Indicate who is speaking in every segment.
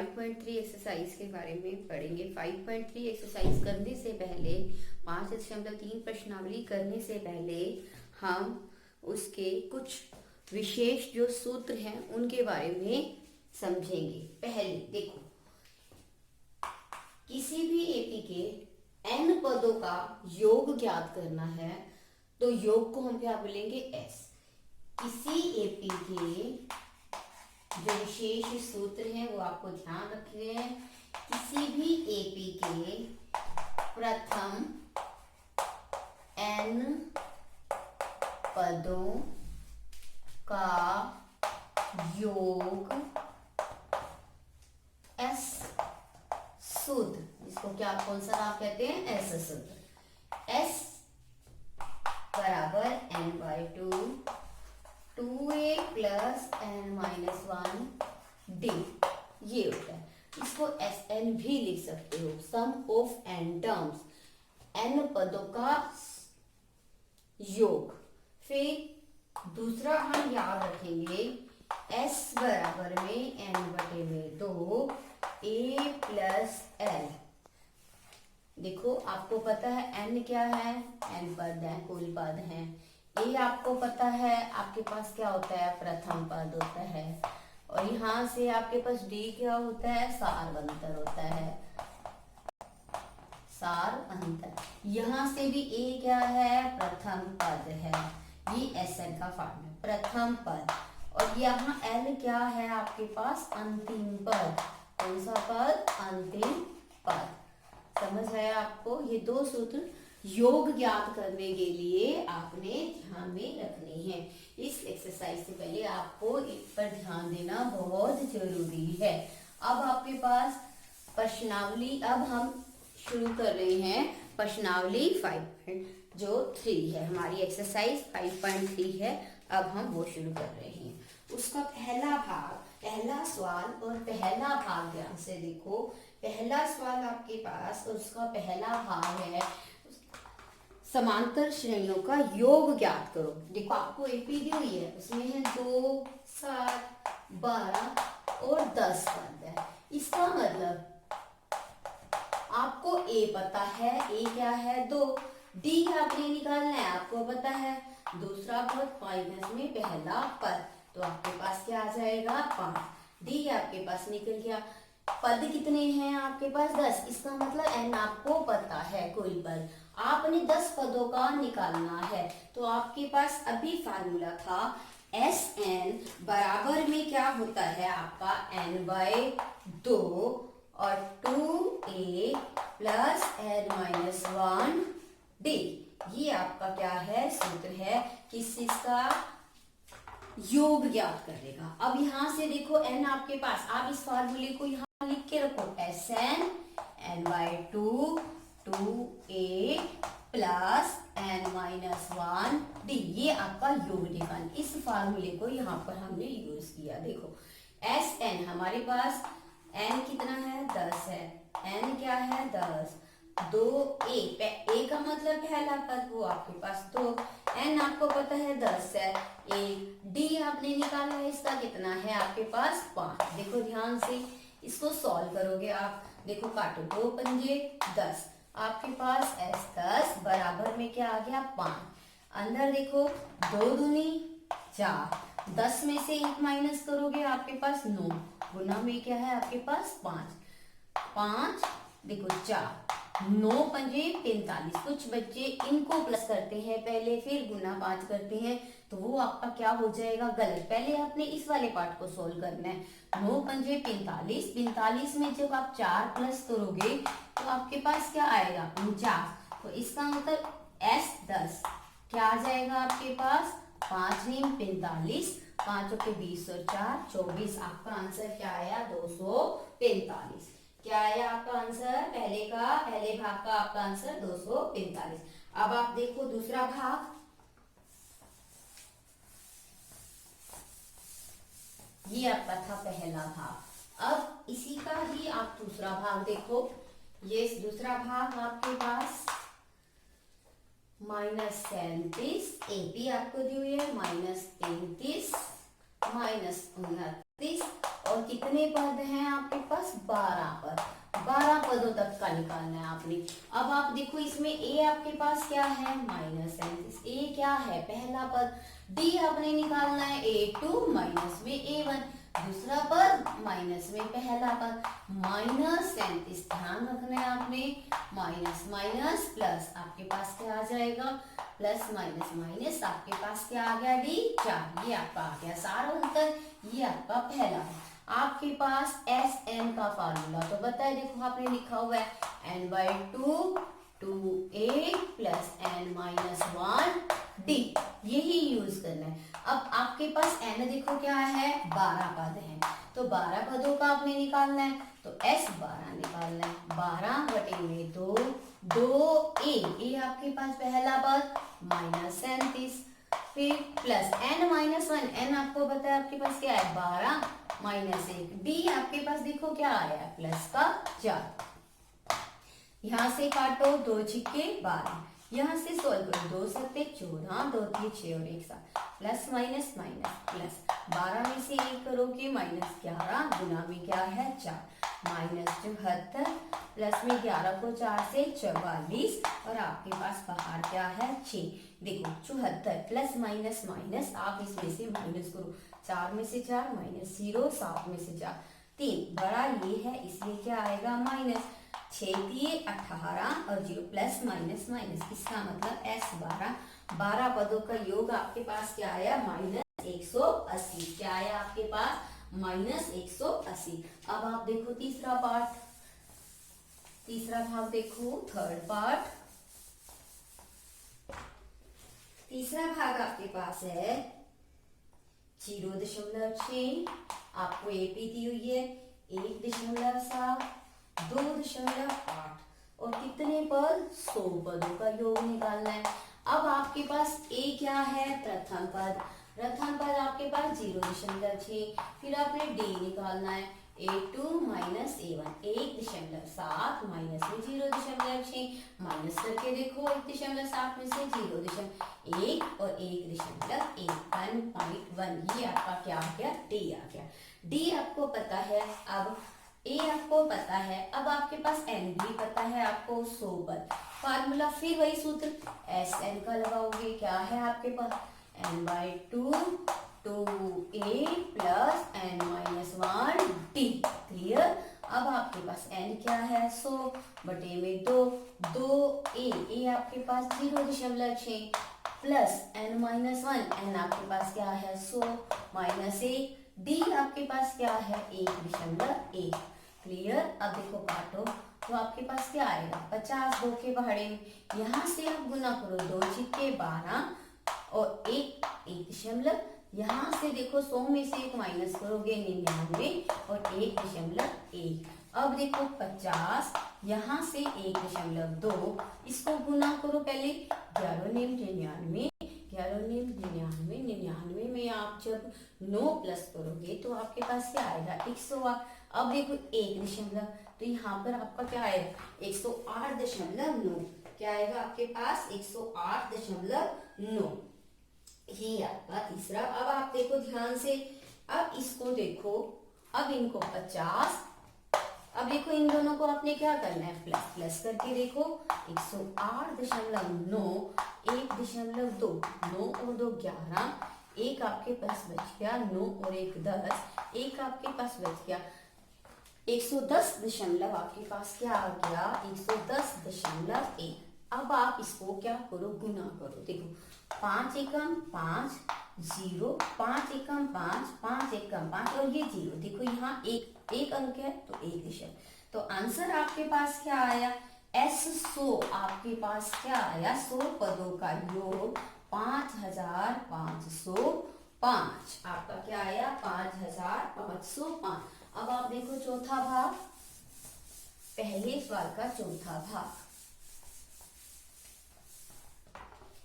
Speaker 1: 5.3 exercise के बारे में पढ़ेंगे। 5.3 एक्सरसाइज करने से पहले 5.3 प्रश्नावली करने से पहले हम उसके कुछ विशेष जो सूत्र हैं उनके बारे में समझेंगे। पहले देखो, किसी भी एपी के n पदों का योग ज्ञात करना है तो योग को हम क्या बोलेंगे? एस। किसी एपी के जो विशेष सूत्र हैं वो आपको ध्यान रखने हैं। किसी भी एपी के प्रथम n पदों का योग एस शुद्ध, जिसको क्या कौन सा नाम कहते हैं? एस शुद्ध। एस बराबर n/2 2a plus n-1 D, ये होता है। इसको Sn भी लिख सकते हो, सम ऑफ n टर्म्स, n पदों का योग। फिर दूसरा हम याद रखेंगे S बराबर में n/2 a प्लस l। देखो आपको पता है n क्या है? n पद है, कुल पद है। a आपको पता है, आपके पास क्या होता है? प्रथम पद होता है। और यहाँ से आपके पास d क्या होता है? सार अंतर होता है, सार अंतर। यहाँ से भी a क्या है? प्रथम पद है। ये Sn का फॉर्म है, प्रथम पद। और यहाँ l क्या है आपके पास? अंतिम पद। कौन सा पद? अंतिम पद। समझ आया आपको? ये दो सूत्र योग ज्ञात करने के लिए आपने ध्यान में रखने हैं। इस एक्सरसाइज से पहले आपको इस पर ध्यान देना बहुत जरूरी है। अब आपके पास प्रश्नावली, अब हम शुरू कर रहे हैं प्रश्नावली 5.3 है, हमारी एक्सरसाइज 5.3 है। अब हम वो शुरू कर रहे हैं। उसका पहला भाग, पहला सवाल और पहला भाग ध्यान से देखो। पहला सवाल आपके पास और उसका पहला भाग है समांतर श्रेणियों का योग ज्ञात करो। देखो आपको एपी दी हुई है, उसमें है 2, 7, 12 और 10 पद है। इसका मतलब आपको ए पता है, ए क्या है? 2। डी आपने निकालना है, आपको पता है दूसरा पद माइनस में पहला पद, तो आपके पास क्या आ जाएगा? 5। डी आपके पास निकल गया। पद कितने हैं आपके पास? 10। इसका मतलब n आपको पता है, कुल पद। आपने 10 पदों का निकालना है, तो आपके पास अभी फार्मूला था Sn बराबर में क्या होता है आपका? n/2 और 2a प्लस n-1 डी। ये आपका क्या है? सूत्र है किस चीज का? योग ज्ञात करेगा। अब यहां से देखो n आपके पास, आप इस फार्मूले को यहाँ लिख के रखो। Sn n/2 2a plus n-1 D, ये आपका योग निकाल। इस फार्मूले को यहाँ पर हमने यूज किया। देखो Sn हमारे पास n कितना है? 10 है। n क्या है? 10। 2a, a का मतलब पहला पद, वो आपके पास 2। n आपको पता है 10 है। a d आपने निकाला है, इसका कितना है आपके पास? 5। देखो ध्यान से इसको सॉल्व करोगे आप। देखो काटो, 2 पंजे 10, आपके पास S10 बराबर में क्या आ गया? 5। अंदर देखो 2 दूनी 4, 10 में से 1 माइनस करोगे आपके पास 9, गुना में क्या है आपके पास? 5 देखो 4, 9 पंजे 45। कुछ बच्चे इनको प्लस करते हैं पहले, फिर गुना 5 करते हैं, तो वो आपका क्या हो जाएगा? गलत। पहले आपने इस वाले पार्ट को सोल्व करना है। 9 पंजे 45, 45 में जब आप 4 प्लस करोगे तो आपके पास क्या आएगा? 49। तो इसका मतलब S10 क्या आ जाएगा आपके पास? 5 × 45, 5 के 20 और 4 24। आपका आंसर क्या आया? 245। क्या आया आपका आंसर? पहले भाग का आपका आंसर 245। अब आप देखो दूसरा भाग। ये आपका था पहला भाग। अब इसी का ही आप दूसरा भाग देखो। ये दूसरा भाग आपके पास -37, एपी आपको दी हुई है -33, -29 और कितने पद हैं आपके पास? 12 पद। 12 पदों तक का निकालना है आपने। अब आप देखो इसमें a आपके पास क्या है? -37। a क्या है? पहला पद। d आपने निकालना है a2 माइनस में a1, दूसरा पद माइनस में पहला पद। -37, ध्यान रखना है आपने, माइनस माइनस प्लस, आपके पास क्या आ जाएगा? प्लस माइनस माइनस, आपके पास क्या आ गया? d 4। ये आपका आ गया सारा उत्तर। ये आपका पहला है। आपके पास एस एन का फार्मूला तो बताए, देखो आपने लिखा हुआ है n/2 2a plus n-1 d, यही यूज करना है। अब आपके पास n देखो क्या है? 12 पद हैं, तो 12 पदों का आपने निकालना है, तो s 12 निकालना है। 12/2 2a आपके पास पहला पद -37, फिर प्लस n-1, n आपको बताया आपके पास क्या है? 12 -1, d आपके पास देखो क्या आया? प्लस का 4। यहाँ से काटो, 2 छिक्के 12, यहाँ से सोल्व करो, 2 सत्ते 14, 2 3 6 और 1 7, प्लस माइनस माइनस प्लस, 12 में से 1 करोगे -11, गुना में क्या है? 4, -74 प्लस में 11 को 4 से 44, और आपके पास बाहर क्या है? 6। देखो 74 प्लस माइनस माइनस, आप इसमें से माइनस करो, 4 में से 4 -0, 7 में से 4 3, बड़ा ये है इसलिए क्या आएगा? माइनस। 6 3 18 और 0 प्लस माइनस माइनस, इसका मतलब s 12, 12 पदों का योग आपके पास क्या आया? -180। क्या आया आपके पास? -180। अब आप देखो तीसरा पार्ट, तीसरा भाग देखो, थर्ड पार्ट। तीसरा भाग आपके पास है 0.6, आपको एपी दी हुई है 1.7, 2.8 और कितने पद? 100 पदों का योग निकालना है। अब आपके पास a क्या है? प्रथम पद। प्रथम पद आपके पास 0.6, फिर आपने d निकालना है a2 माइनस a1, 1.7 माइनस में 0.6, माइनस करके देखो 1.7 में से 0.1 और 1.1, 1.1, ये आपका क्या आ गया? d आ गया। d आपको पता है, अब a आपको पता है, अब आपके पास n भी पता है आपको 100 पद। फार्मूला फिर वही सूत्र एस एन का लगाओगे, क्या है आपके पास? n/2 2a plus n-1 d, clear. अब आपके पास n क्या है? 100 बटे में 2, 2a आपके पास 0.6 प्लस n-1, n आपके पास क्या है? 100 माइनस 1, d आपके पास क्या है? 1.1, क्लियर। अब देखो काटो, तो आपके पास क्या आएगा? 50, 2 के पहाड़े में, यहाँ से आप गुना करो, 2 छिक्के 12 और 1, यहाँ से देखो 100 में से 1 माइनस करोगे 99 और 1.1। अब देखो 50, यहाँ से 1.2, इसको गुना करो पहले, 11 99, 11 99, 99 में आप जब 9 प्लस करोगे तो आपके पास क्या आएगा? 108। अब देखो 1 तो यहाँ पर आपका क्या आएगा? 108.9, क्या आएगा आपके पास? 108.9, ये आपका तीसरा। अब आप देखो ध्यान से, अब इसको देखो, अब इनको 50, अब देखो इन दोनों को आपने क्या करना है? प्लस प्लस करके देखो, 108.9, 1.2, 9 और 2 11, एक आपके पास बच गया, 9 और 1 10, एक आपके पास बच गया 110 आपके पास क्या आ गया? 110.1। अब आप इसको क्या करो? गुना करो। देखो 5 एकम 5, 0, 5 एकम 5, 5 एकम 5 और ये 0, देखो यहाँ एक अंक है तो 1 तो आंसर आपके पास क्या आया? S100 आपके पास क्या आया? 100 पदों का योग 5505, आपका क्या आया? 5505। अब आप देखो चौथा भाग, पहले सवाल का चौथा भाग,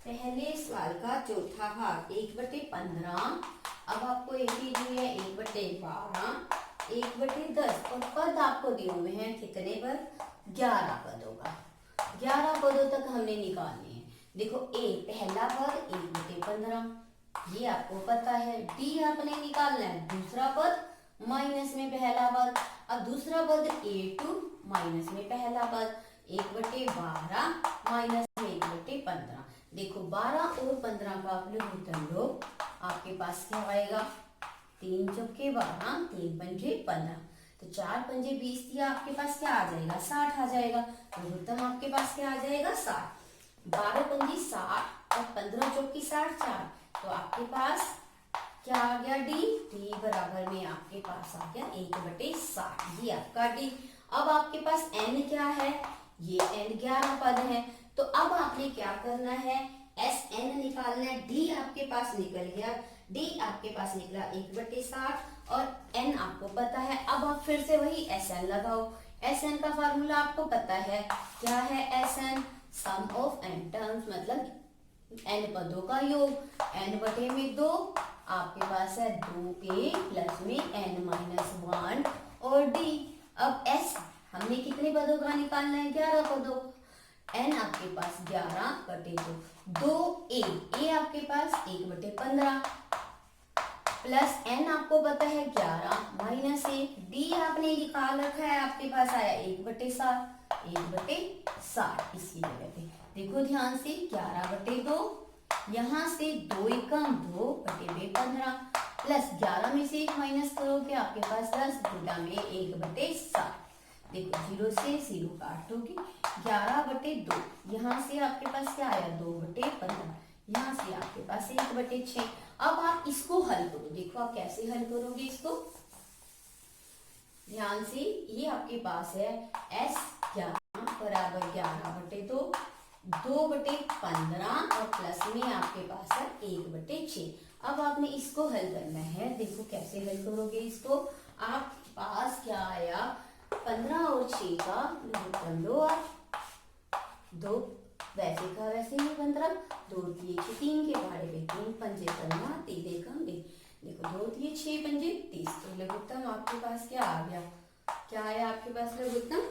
Speaker 1: पहले सवाल का चौथा भाग 1/15। अब आपको एक ही दी है 1/12, 1/10 और पद आपको दिए हुए हैं कितने पर? 11 पदों का। 11 पदों तक हमने निकालने हैं। देखो a पहला पद 1/15, ये आपको पता है। d आपने निकालना है दूसरा पद माइनस में पहला पद। अब दूसरा पद a2 माइनस में पहला पद 1/12 माइनस में 1/15। देखो 12 और 15 का आप लोग लो, आपके पास क्या आएगा, 3 चौके 12, 3 पंजे 15, तो 4 पंजे 20 दिया, आपके पास क्या आ जाएगा, 60 आ जाएगा। लघुत्तम आपके पास क्या आ जाएगा, 60। 12 पंजे 60 और 15 चौकी 60, 4, तो आपके पास क्या आ गया, डी बराबर में आपके पास आ गया 1/60, ये आपका डी। अब आपके पास एन क्या है, ये एन 11 पद है, तो अब आपने क्या करना है, एस एन निकालना है। डी आपके पास निकल गया, डी आपके पास निकला 1/60 और एन आपको पता है। अब आप फिर से वही एस एन लगाओ। एस एन का फार्मूला आपको पता है, क्या है S N, sum of N terms, मतलब एन पदों का योग, n/2 आपके पास है 2a प्लस में n-1 और d। अब s हमने कितने पदों का निकालना है, 11 पदों, n आपके पास 11/2, 2a आपके पास 1/15 प्लस n आपको पता है 11 माइनस 1, d आपने निकाल रखा है, आपके पास आया 1/60, 1/60 इसकी जगह पे देखो ध्यान से 11/2, यहाँ से 2 एकम 2/15 प्लस 11 में से 1 माइनस करोगे आपके पास 10 गुना में 1/60। देखो 0 से 0 काट दोगे, 11/2, यहाँ से आपके पास क्या आया 2/15, यहाँ से आपके पास 1/6। अब आप इसको हल करो, देखो आप कैसे हल करोगे इसको, ध्यान से। ये आपके पास है s 11 बराबर 11/2, 2/15 और प्लस में आपके पास है 1/6। अब आपने इसको हल करना है, देखो कैसे हल करोगे इसको। आपके पास क्या आया, 15 और 6 का लघुत्तम लो आप, 2 वैसे का वैसे ही 15, 2 3 3 के पहाड़े पे 3 पंजे 15, 3 एकम 2, देखो 2 3 6 पंजे 30, तो लघुत्तम आपके पास क्या आ गया, क्या आया आपके पास लघुत्तम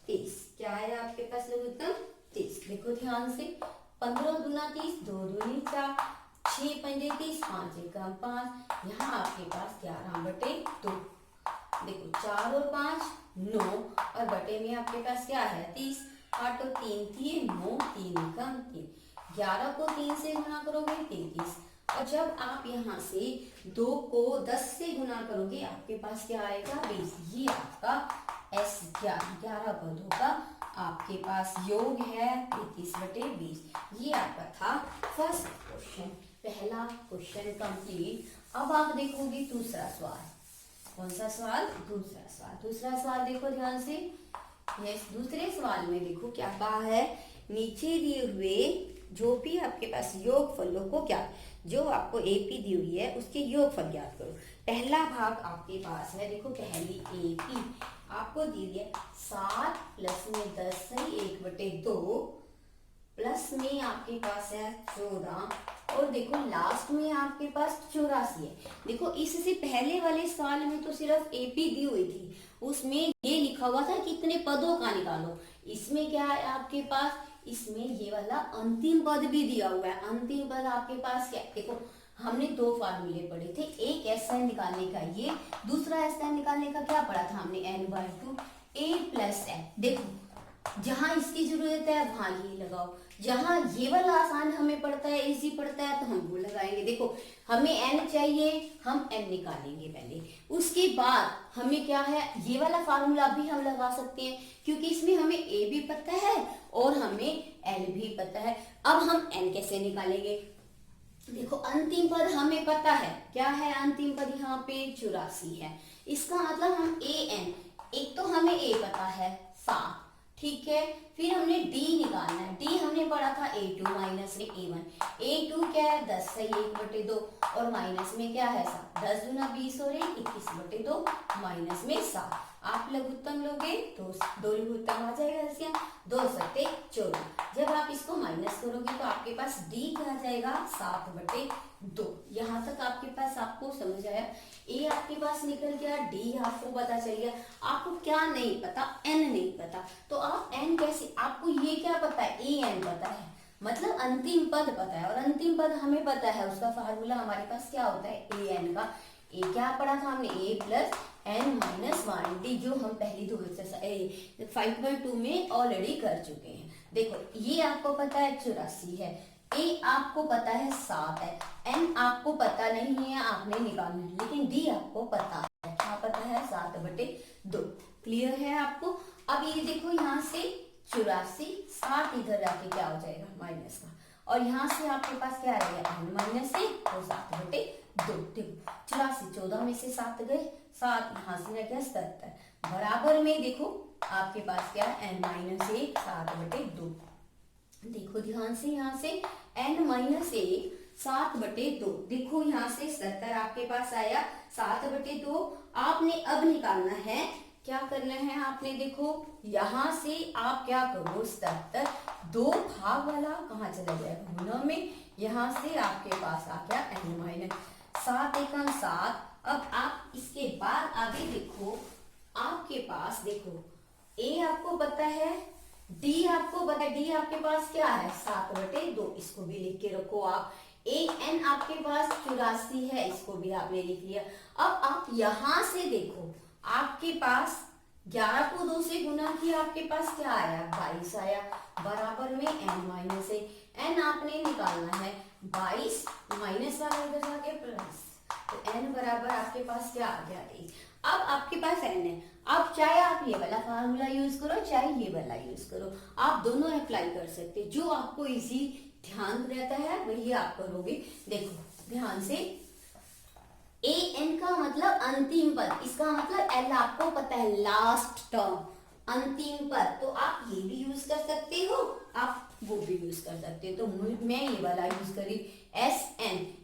Speaker 1: 30, क्या आया आपके पास लघुत्तम 30। देखो ध्यान से, 15 दूना 30, 2 दूनी 4, 6 पंजे 30, 5 एकम 5, यहाँ आपके पास 11/2, देखो 4 और 5 9 और बटे में आपके पास क्या है 30, 8 और 3 3 9, 3 एकम 3, 11 को 3 से गुना करोगे 33, और जब आप यहाँ से 2 को 10 से गुना करोगे आपके पास क्या आएगा 20। ये आपका एस 11 पदों का आपके पास योग है 33/20। ये आपका था फर्स्ट क्वेश्चन, पहला क्वेश्चन कंप्लीट। अब आप देखोगे दूसरा सवाल, कौन सा सवाल, दूसरा सवाल। दूसरा सवाल देखो ध्यान से, यस दूसरे सवाल में देखो क्या कहा है, नीचे दिए हुए जो भी आपके पास योगफलों को क्या, जो आपको एपी दी हुई है उसके योगफल ज्ञात करो। पहला भाग आपके पास है, देखो पहली एपी आपको दी है 7 प्लस में 10 सही 1/2 प्लस में आपके पास है 14 और देखो लास्ट में आपके पास 84 है। देखो इससे पहले वाले सवाल में तो सिर्फ एपी दी हुई थी, उसमें ये लिखा हुआ था कितने पदों का निकालो। इसमें क्या है आपके पास, इसमें ये वाला अंतिम पद भी दिया हुआ है। अंतिम पद आपके पास क्या, देखो हमने 2 फार्मूले पढ़े थे, एक एस एन निकालने का ये, दूसरा एस एन निकालने का क्या पढ़ा था हमने, n/2 a प्लस एन। देखो जहां इसकी जरूरत है वहां ये लगाओ, जहां ये वाला आसान हमें पड़ता है, इजी पड़ता है, तो हम वो लगाएंगे। देखो हमें n चाहिए, हम n निकालेंगे पहले, उसके बाद हमें क्या है ये वाला फार्मूला भी हम लगा सकते हैं, क्योंकि इसमें हमें a भी पता है और हमें l भी पता है। अब हम n कैसे निकालेंगे, देखो अंतिम पद हमें पता है, क्या है अंतिम पद यहाँ पे 84 है, इसका मतलब हम an, एक तो हमें a पता है 7, ठीक है, फिर हमने d निकालना है, d हमने पढ़ा था a2 माइनस में a1, a2 क्या है 10 सही 1/2 और माइनस में क्या है 7, 10 दूना 20 और 1 21/2 माइनस में 7। आप लघुत्तम लोगे तो 2 लघुत्तम आ जाएगा इसके 2 सत्ते 14। जब आप इसको माइनस करोगे तो आपके पास d क्या आ जाएगा 7/2। यहाँ तक आपके पास आपको समझ आया, a आपके पास निकल गया, d आपको पता चल गया। आपको क्या नहीं पता, n नहीं पता, तो आप n कैसे, आपको ये क्या पता है an पता है, मतलब अंतिम पद पता है, और अंतिम पद हमें पता है उसका फार्मूला हमारे पास क्या होता है an का। a क्या पढ़ा था हमने, a प्लस n-1 डी, जो हम पहली दो एक्सरसाइज 5.2 में ऑलरेडी कर चुके हैं। देखो ये आपको पता है 84 है, ए आपको पता है 7 है, एन आपको पता नहीं है, आपने निकालना है, लेकिन डी आपको पता है, क्या पता है 7/2। क्लियर है आपको। अब ये देखो यहाँ से 84, 7 इधर जाके क्या हो जाएगा माइनस का, और यहाँ से आपके पास क्या रहेगा n-1 और 7/2। देखो 84, 14 में से 7 गए, 7 यहाँ से रह गया 77, बराबर में देखो आपके पास क्या है n-1 7/2। देखो ध्यान से, यहाँ से n-1 7/2, देखो यहाँ से 70 आपके पास आया, 7/2 आपने अब निकालना है, क्या करना है आपने, देखो यहाँ से आप क्या करो 77, 2 भाग वाला कहाँ चला जाएगा गुना में, यहाँ से आपके पास आ गया n-, 7 एकम 7। अब आप इसके बाद आगे देखो, आपके पास देखो ए आपको पता है, डी आपको पता है, डी आपके पास क्या है 7/2, इसको भी लिख के रखो आप। ए एन आपके पास 84 है, इसको भी आपने लिख लिया। अब आप यहां से देखो, आपके पास 11 को 2 से गुना किया, आपके पास क्या आया 22 आया, बराबर में n-, एन आपने निकालना है 22 माइनस वाला इधर जाके प्लस, तो n बराबर आपके पास क्या आ गया 1। अब आपके पास n है, अब चाहे आप ये वाला फार्मूला यूज करो चाहे ये वाला यूज करो, आप दोनों अप्लाई कर सकते, जो आपको इजी ध्यान रहता है वही आप करोगे। देखो ध्यान से, ए एन का मतलब अंतिम पद, इसका मतलब एल आपको पता है लास्ट टर्म, अंतिम पद, तो आप ये भी यूज कर सकते हो, आप वो भी यूज कर सकते हो। तो मैं ये वाला यूज करी एस एन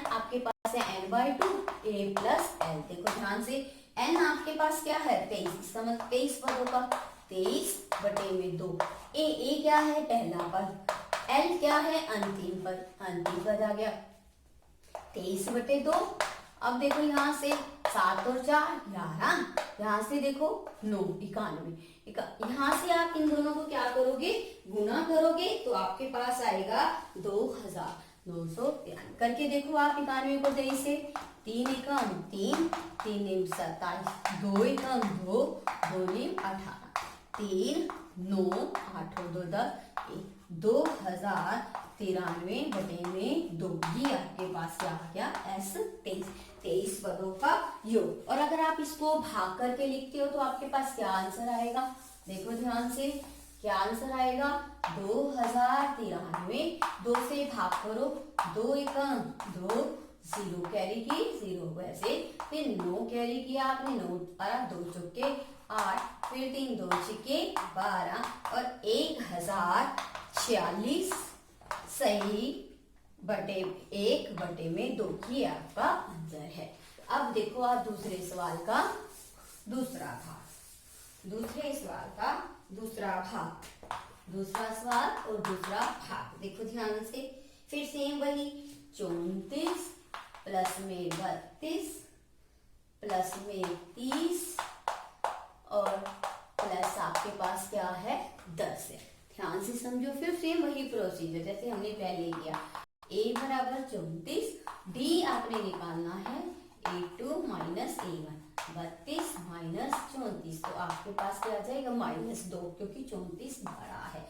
Speaker 1: आपके पास है n/2 a प्लस एल। देखो ध्यान से, n आपके पास क्या है 23, इसका मतलब 23 पदों का 23/2। ए क्या है पहला पद, एल क्या है अंतिम पद, अंतिम पद आ गया 23/2। अब देखो यहाँ से 7 और 4 11, यहाँ से देखो 9 91, यहाँ से आप इन दोनों को क्या करोगे गुना करोगे, तो आपके पास आएगा 2993 करके। देखो आप 91 को 23 से, 3 एकम 3, 3 नीम 27, 2 एकम 2, 2 नीम 18, 3 9 8 और 2 10, 2093/2। ये आपके पास क्या आ गया S 23 पदों का योग। और अगर आप इसको भाग करके लिखते हो तो आपके पास क्या आंसर आएगा, देखो ध्यान से, क्या आंसर आएगा 2093, 2 से भाग करो, 2 एकम 2, 0 कैरी की 0 वैसे, फिर 9 कैरी किया आपने, 9 और 2 चौके 8, फिर 3 2 छिके 12 और 1046 सही बटे 1/2 ये आपका आंसर है। अब देखो आप दूसरे सवाल का दूसरा भाग, दूसरे सवाल का दूसरा भाग, दूसरा सवाल और दूसरा भाग। देखो ध्यान से, फिर सेम वही 34 प्लस में 32 प्लस में 30 और प्लस आपके पास क्या है 10 है। ध्यान से समझो, फिर सेम वही प्रोसीजर जैसे हमने पहले किया, a बराबर 34, d आपने निकालना है a2 माइनस a1, 32 माइनस 34, तो आपके पास क्या आ जाएगा -2, क्योंकि 34 बड़ा है।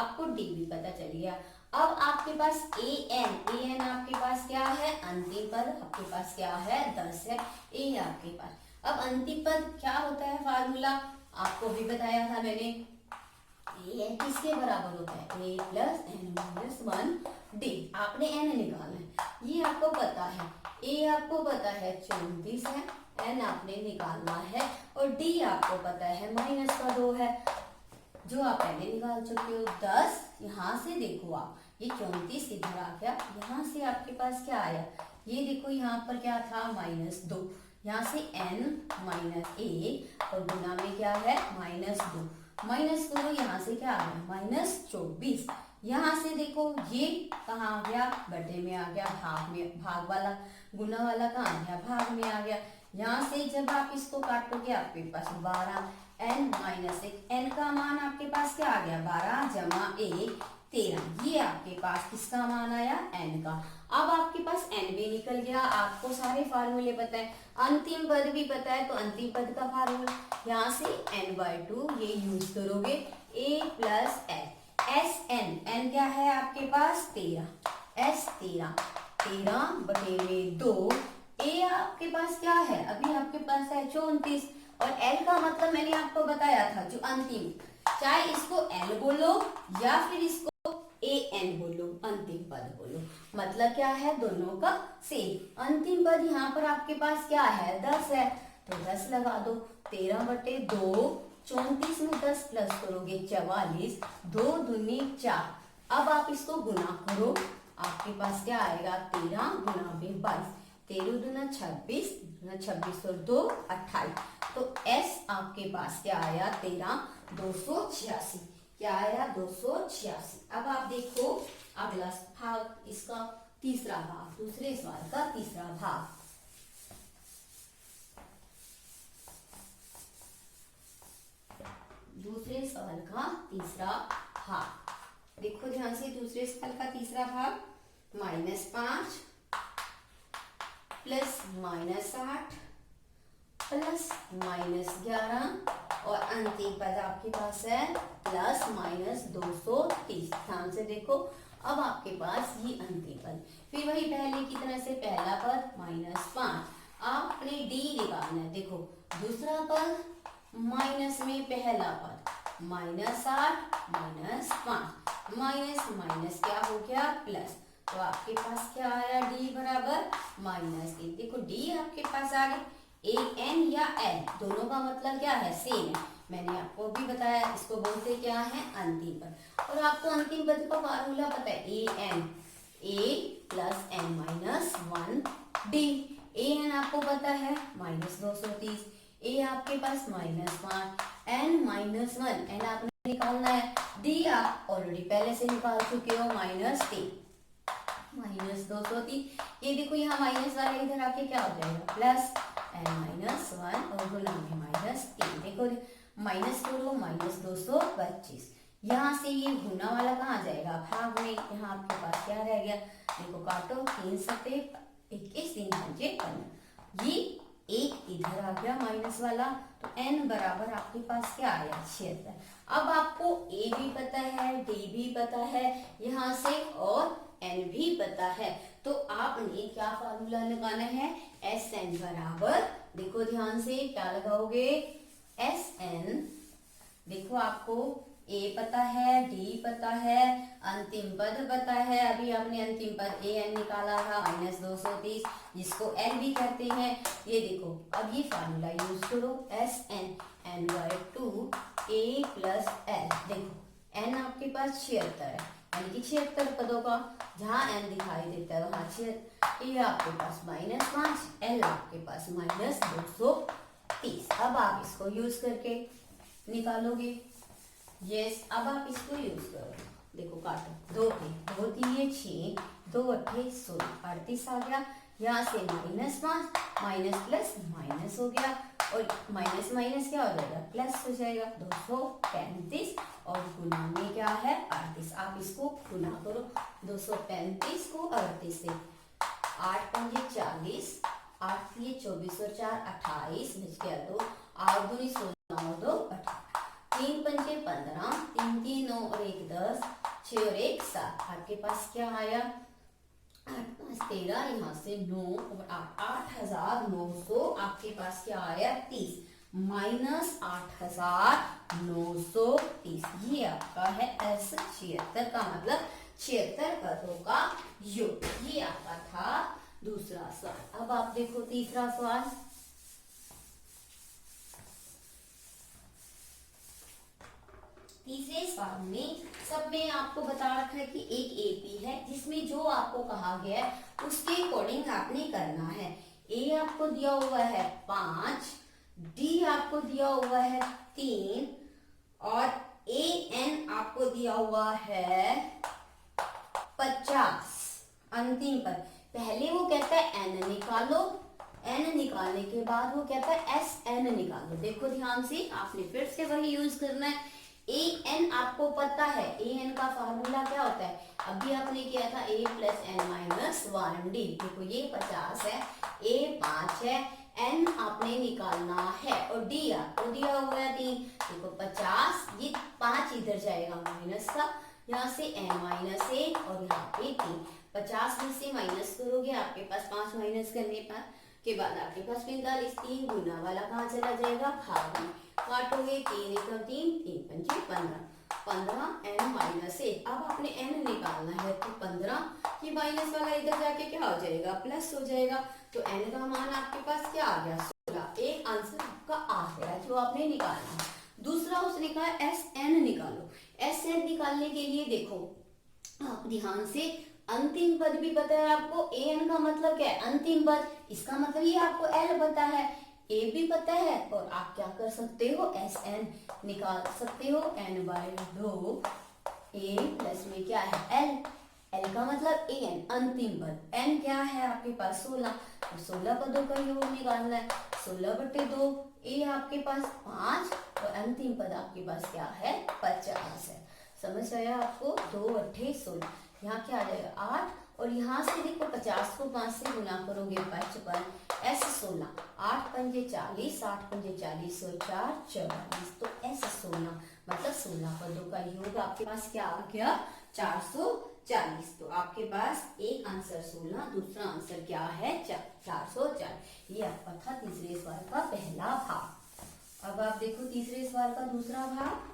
Speaker 1: आपको d भी पता चल गया। अब आपके पास an आपके पास क्या है अंतिम पद, आपके पास क्या है 10 है, a आपके पास। अब अंतिम पद क्या होता है फार्मूला आपको भी बताया था मैंने, ए किसके बराबर होता है a प्लस n-1 d। आपने n निकालना है, ये आपको पता है, a आपको पता है 34 है, n आपने निकालना है, और d आपको पता है -2 है, जो आप पहले निकाल चुके हो 10। यहाँ से देखो आप, ये 34 इधर आ गया, यहाँ से आपके पास क्या आया, ये देखो यहाँ पर क्या था -2, यहाँ से n-1 और गुना में क्या है -2, -2 यहाँ से क्या आ गया -24। यहाँ से देखो ये कहाँ आ गया बटे में आ गया, भाग में, भाग वाला गुना वाला कहाँ आ गया भाग में आ गया। यहाँ से जब आप इसको काटोगे आपके पास 12 n-1, n का मान आपके पास क्या आ गया 12 जमा 1, 13। ये आपके पास किसका मान आया, n का। अब आपके पास n भी निकल गया, आपको सारे फार्मूले पता है, अंतिम पद भी पता है, तो अंतिम पद का फार्मूला यहाँ से n/2 ये यूज करोगे, a plus l S N, n क्या है आपके पास 13, s 13/2, a आपके पास क्या है, अभी आपके पास है 34, और l का मतलब मैंने आपको बताया था जो अंतिम, चाहे इसको l बोलो या फिर इसको an बोलो, अंतिम पद बोलो, मतलब क्या है दोनों का सेम। अंतिम पद यहाँ पर आपके पास क्या है 10 है, तो 10 लगा दो, 13/2, 34 में 10 प्लस करोगे 44, 2 दूनी 4। अब आप इसको गुना करो, आपके पास क्या आएगा 13 गुना 22, 13 दूना 26, 26 और 2 28, तो s आपके पास क्या आया 13, 286, क्या आया 286। अब आप देखो अगला भाग, इसका तीसरा भाग, दूसरे सवाल का तीसरा भाग। दूसरे सवाल का तीसरा भाग, देखो ध्यान से, दूसरे सवाल का तीसरा भाग, -5 प्लस -8 प्लस -11 और अंतिम पद आपके पास है प्लस -230। ध्यान से देखो, अब आपके पास ये अंतिम पद, फिर वही पहले की तरह से पहला पद -5, आपने d निकालना है। देखो दूसरा पद माइनस में पहला पद, -8 -5, माइनस माइनस क्या हो गया प्लस, तो आपके पास क्या आया d बराबर -1। देखो d आपके पास आ गई, an या l दोनों का मतलब क्या है सेम है, मैंने आपको भी बताया, इसको बोलते क्या है अंतिम पद, और आपको अंतिम पद का फार्मूला पता है an, a plus n-1 d, an आपको पता है -230, a आपके पास -5, n-1, n आपने निकालना है, d आप ऑलरेडी पहले से निकाल चुके हो -3, -230, ये देखो यहाँ माइनस वाला इधर आके क्या हो जाएगा प्लस n-1 और गुना में -3, देखो माइनस करो -225, यहाँ से ये गुना वाला कहाँ जाएगा भाग में, यहाँ आपके पास क्या रह गया, देखो काटो, 3 सत्ते 21, 3 पंजे 15, ये एक इधर आ गया माइनस वाला, तो n बराबर आपके पास क्या आया 76। अब आपको a भी पता है, d भी पता है यहाँ से, और n भी पता है, तो आपने क्या फार्मूला लगाना है, Sn बराबर, देखो ध्यान से क्या लगाओगे Sn, देखो आपको a पता है, d पता है, अंतिम पद पता है, अभी आपने अंतिम पद an निकाला था -230, जिसको l भी कहते हैं, ये देखो अब ये फार्मूला यूज करो Sn n/2 a plus l, देखो n आपके पास 76 है, यानी कि 76 पदों का जहाँ n दिखाई देता है वहां 76, ये आपके पास -5, l आपके पास -230। अब आप इसको यूज करके निकालोगे, यस अब आप इसको यूज करो, देखो काटो, 2 3 6, 2 8 16, 38 आ गया, यहाँ से -5 माइनस प्लस माइनस हो गया, और माइनस माइनस क्या हो जाएगा प्लस हो जाएगा, 235 और गुना में क्या है 38, आप इसको गुना करो, 235 को 38 से, 8 पंजे 40, 8 ये 24 और 4 28, बच गया 2, 8 दूनी 16 और 2 18, 3 पंजे 15, 3 3 9 और 1 10, 6 और 1 7, आपके पास क्या आया 8 5 13, यहाँ से 9 और 8, 8900, आपके पास क्या आया 30, -8930, ये आपका है S 76 का मतलब 76 पदों का योग। ये आपका था दूसरा सवाल। अब आप देखो तीसरा सवाल, तीसरे सवाल में सब में आपको बता रखा है कि एक एपी है जिसमें जो आपको कहा गया है उसके अकॉर्डिंग आपने करना है। ए आपको दिया हुआ है 5, डी आपको दिया हुआ है 3 और ए एन आपको दिया हुआ है 50। अंतिम पर पहले वो कहता है एन निकालो, एन निकालने के बाद वो कहता है एस एन निकालो। देखो ध्यान से, आपने फिर से वही यूज करना है, ए एन आपको पता है, ए एन का फार्मूला क्या होता है, अभी आपने किया था a plus N minus 1d। देखो ये 50 है, a 5 है, n आपने निकालना है और d आपको दिया हुआ है 3। देखो 50, ये 5 इधर जाएगा माइनस का, यहाँ से n माइनस 1 और यहाँ पे 3। 50 में से माइनस करोगे आपके पास 5 माइनस करने पर के बाद आपके पास 45। 3 गुना वाला कहाँ चला जाएगा, भाग में काटोगे, 3 एकम 3, 3 पंचे 15, 15 n माइनस 1। अब आपने n निकालना है तो 15 की माइनस वाला इधर जाके क्या हो जाएगा, प्लस हो जाएगा। तो n का मान आपके पास क्या आ गया, 16। एक आंसर आपका आ गया जो आपने निकालना। दूसरा उसने कहा Sn निकालो। Sn निकालने के लिए देखो आप ध्यान से, अंतिम पद भी पता है आपको, an का मतलब क्या है, अंतिम पद, इसका मतलब ये आपको l पता है, a भी पता है, और आप क्या कर सकते हो, Sn निकाल सकते हो। n/2 a प्लस में क्या है l, l का मतलब an अंतिम पद, n क्या है आपके पास 16, तो 16 पदों का योग निकालना है। 16/2 a आपके पास 5 और अंतिम पद आपके पास क्या है, 50 है। समझ आया आपको, 2 8 16, यहाँ क्या आ जाएगा 8, और यहाँ से देखो 50 को 5 से गुना करोगे 55, S 16, 8 पंजे 40, 8 पंजे 40 और 4 44, तो S 16 मतलब 16 पदों का योग आपके पास क्या आ गया, 440। तो आपके पास एक आंसर 16, दूसरा आंसर क्या है 440। ये आपका था तीसरे सवाल का पहला भाग। अब आप देखो तीसरे सवाल का दूसरा भाग।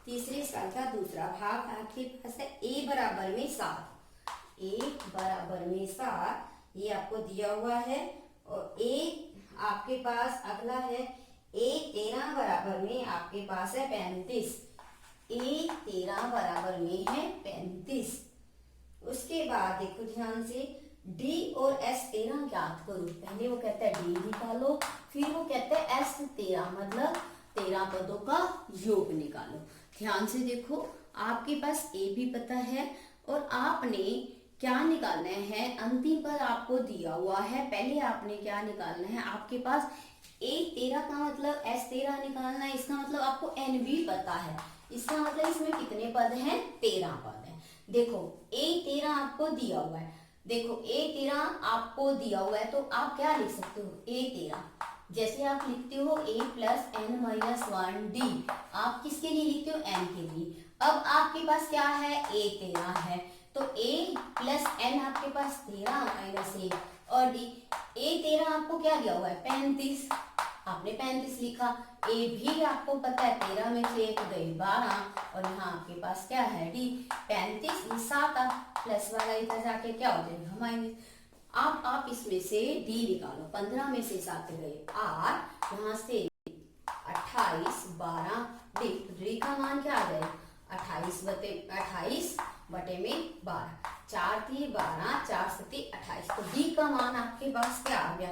Speaker 1: तीसरे सवाल का दूसरा भाग आपके पास है a बराबर में 7, a बराबर में 7, ये आपको दिया हुआ है। और a आपके पास अगला है a 13 बराबर में आपके पास है 35, a 13 बराबर में है 35। उसके बाद देखो ध्यान से, d और s 13 ज्ञात करो। पहले वो कहता है d निकालो, फिर वो कहता है s 13 मतलब 13 पदों का योग निकालो। ध्यान से देखो, आपके पास a भी पता है और आपने क्या निकालना है, अंतिम पद आपको दिया हुआ है। पहले आपने क्या निकालना है, आपके पास a 13 का मतलब s 13 निकालना है, इसका मतलब आपको n भी पता है, इसका मतलब इसमें कितने पद हैं, 13 पद हैं। देखो a 13 आपको दिया हुआ है, देखो a 13 आपको दिया हुआ है, तो आप क्या लिख सकते हो, a 13 जैसे आप लिखते हो a plus N minus 1d, आप किसके लिए लिखते हो, n के लिए। अब आपके पास क्या है, a 13 है, तो a प्लस एन आपके पास 13 माइनस 1 और d, a 13 आपको क्या दिया हुआ है 35, आपने 35 लिखा। a भी आपको पता है 13 में से 1 गए 12, और यहाँ आपके पास क्या है d 35, 7 प्लस वाला इधर जाके क्या हो जाएगा माइनस। आप इसमें से d निकालो, 15 में से 7 गए 8, यहाँ से 28 12 d का मान क्या आ जाएगा 28 बटे में 12, 4 3 12, 4 7 28, तो d का मान आपके पास क्या आ गया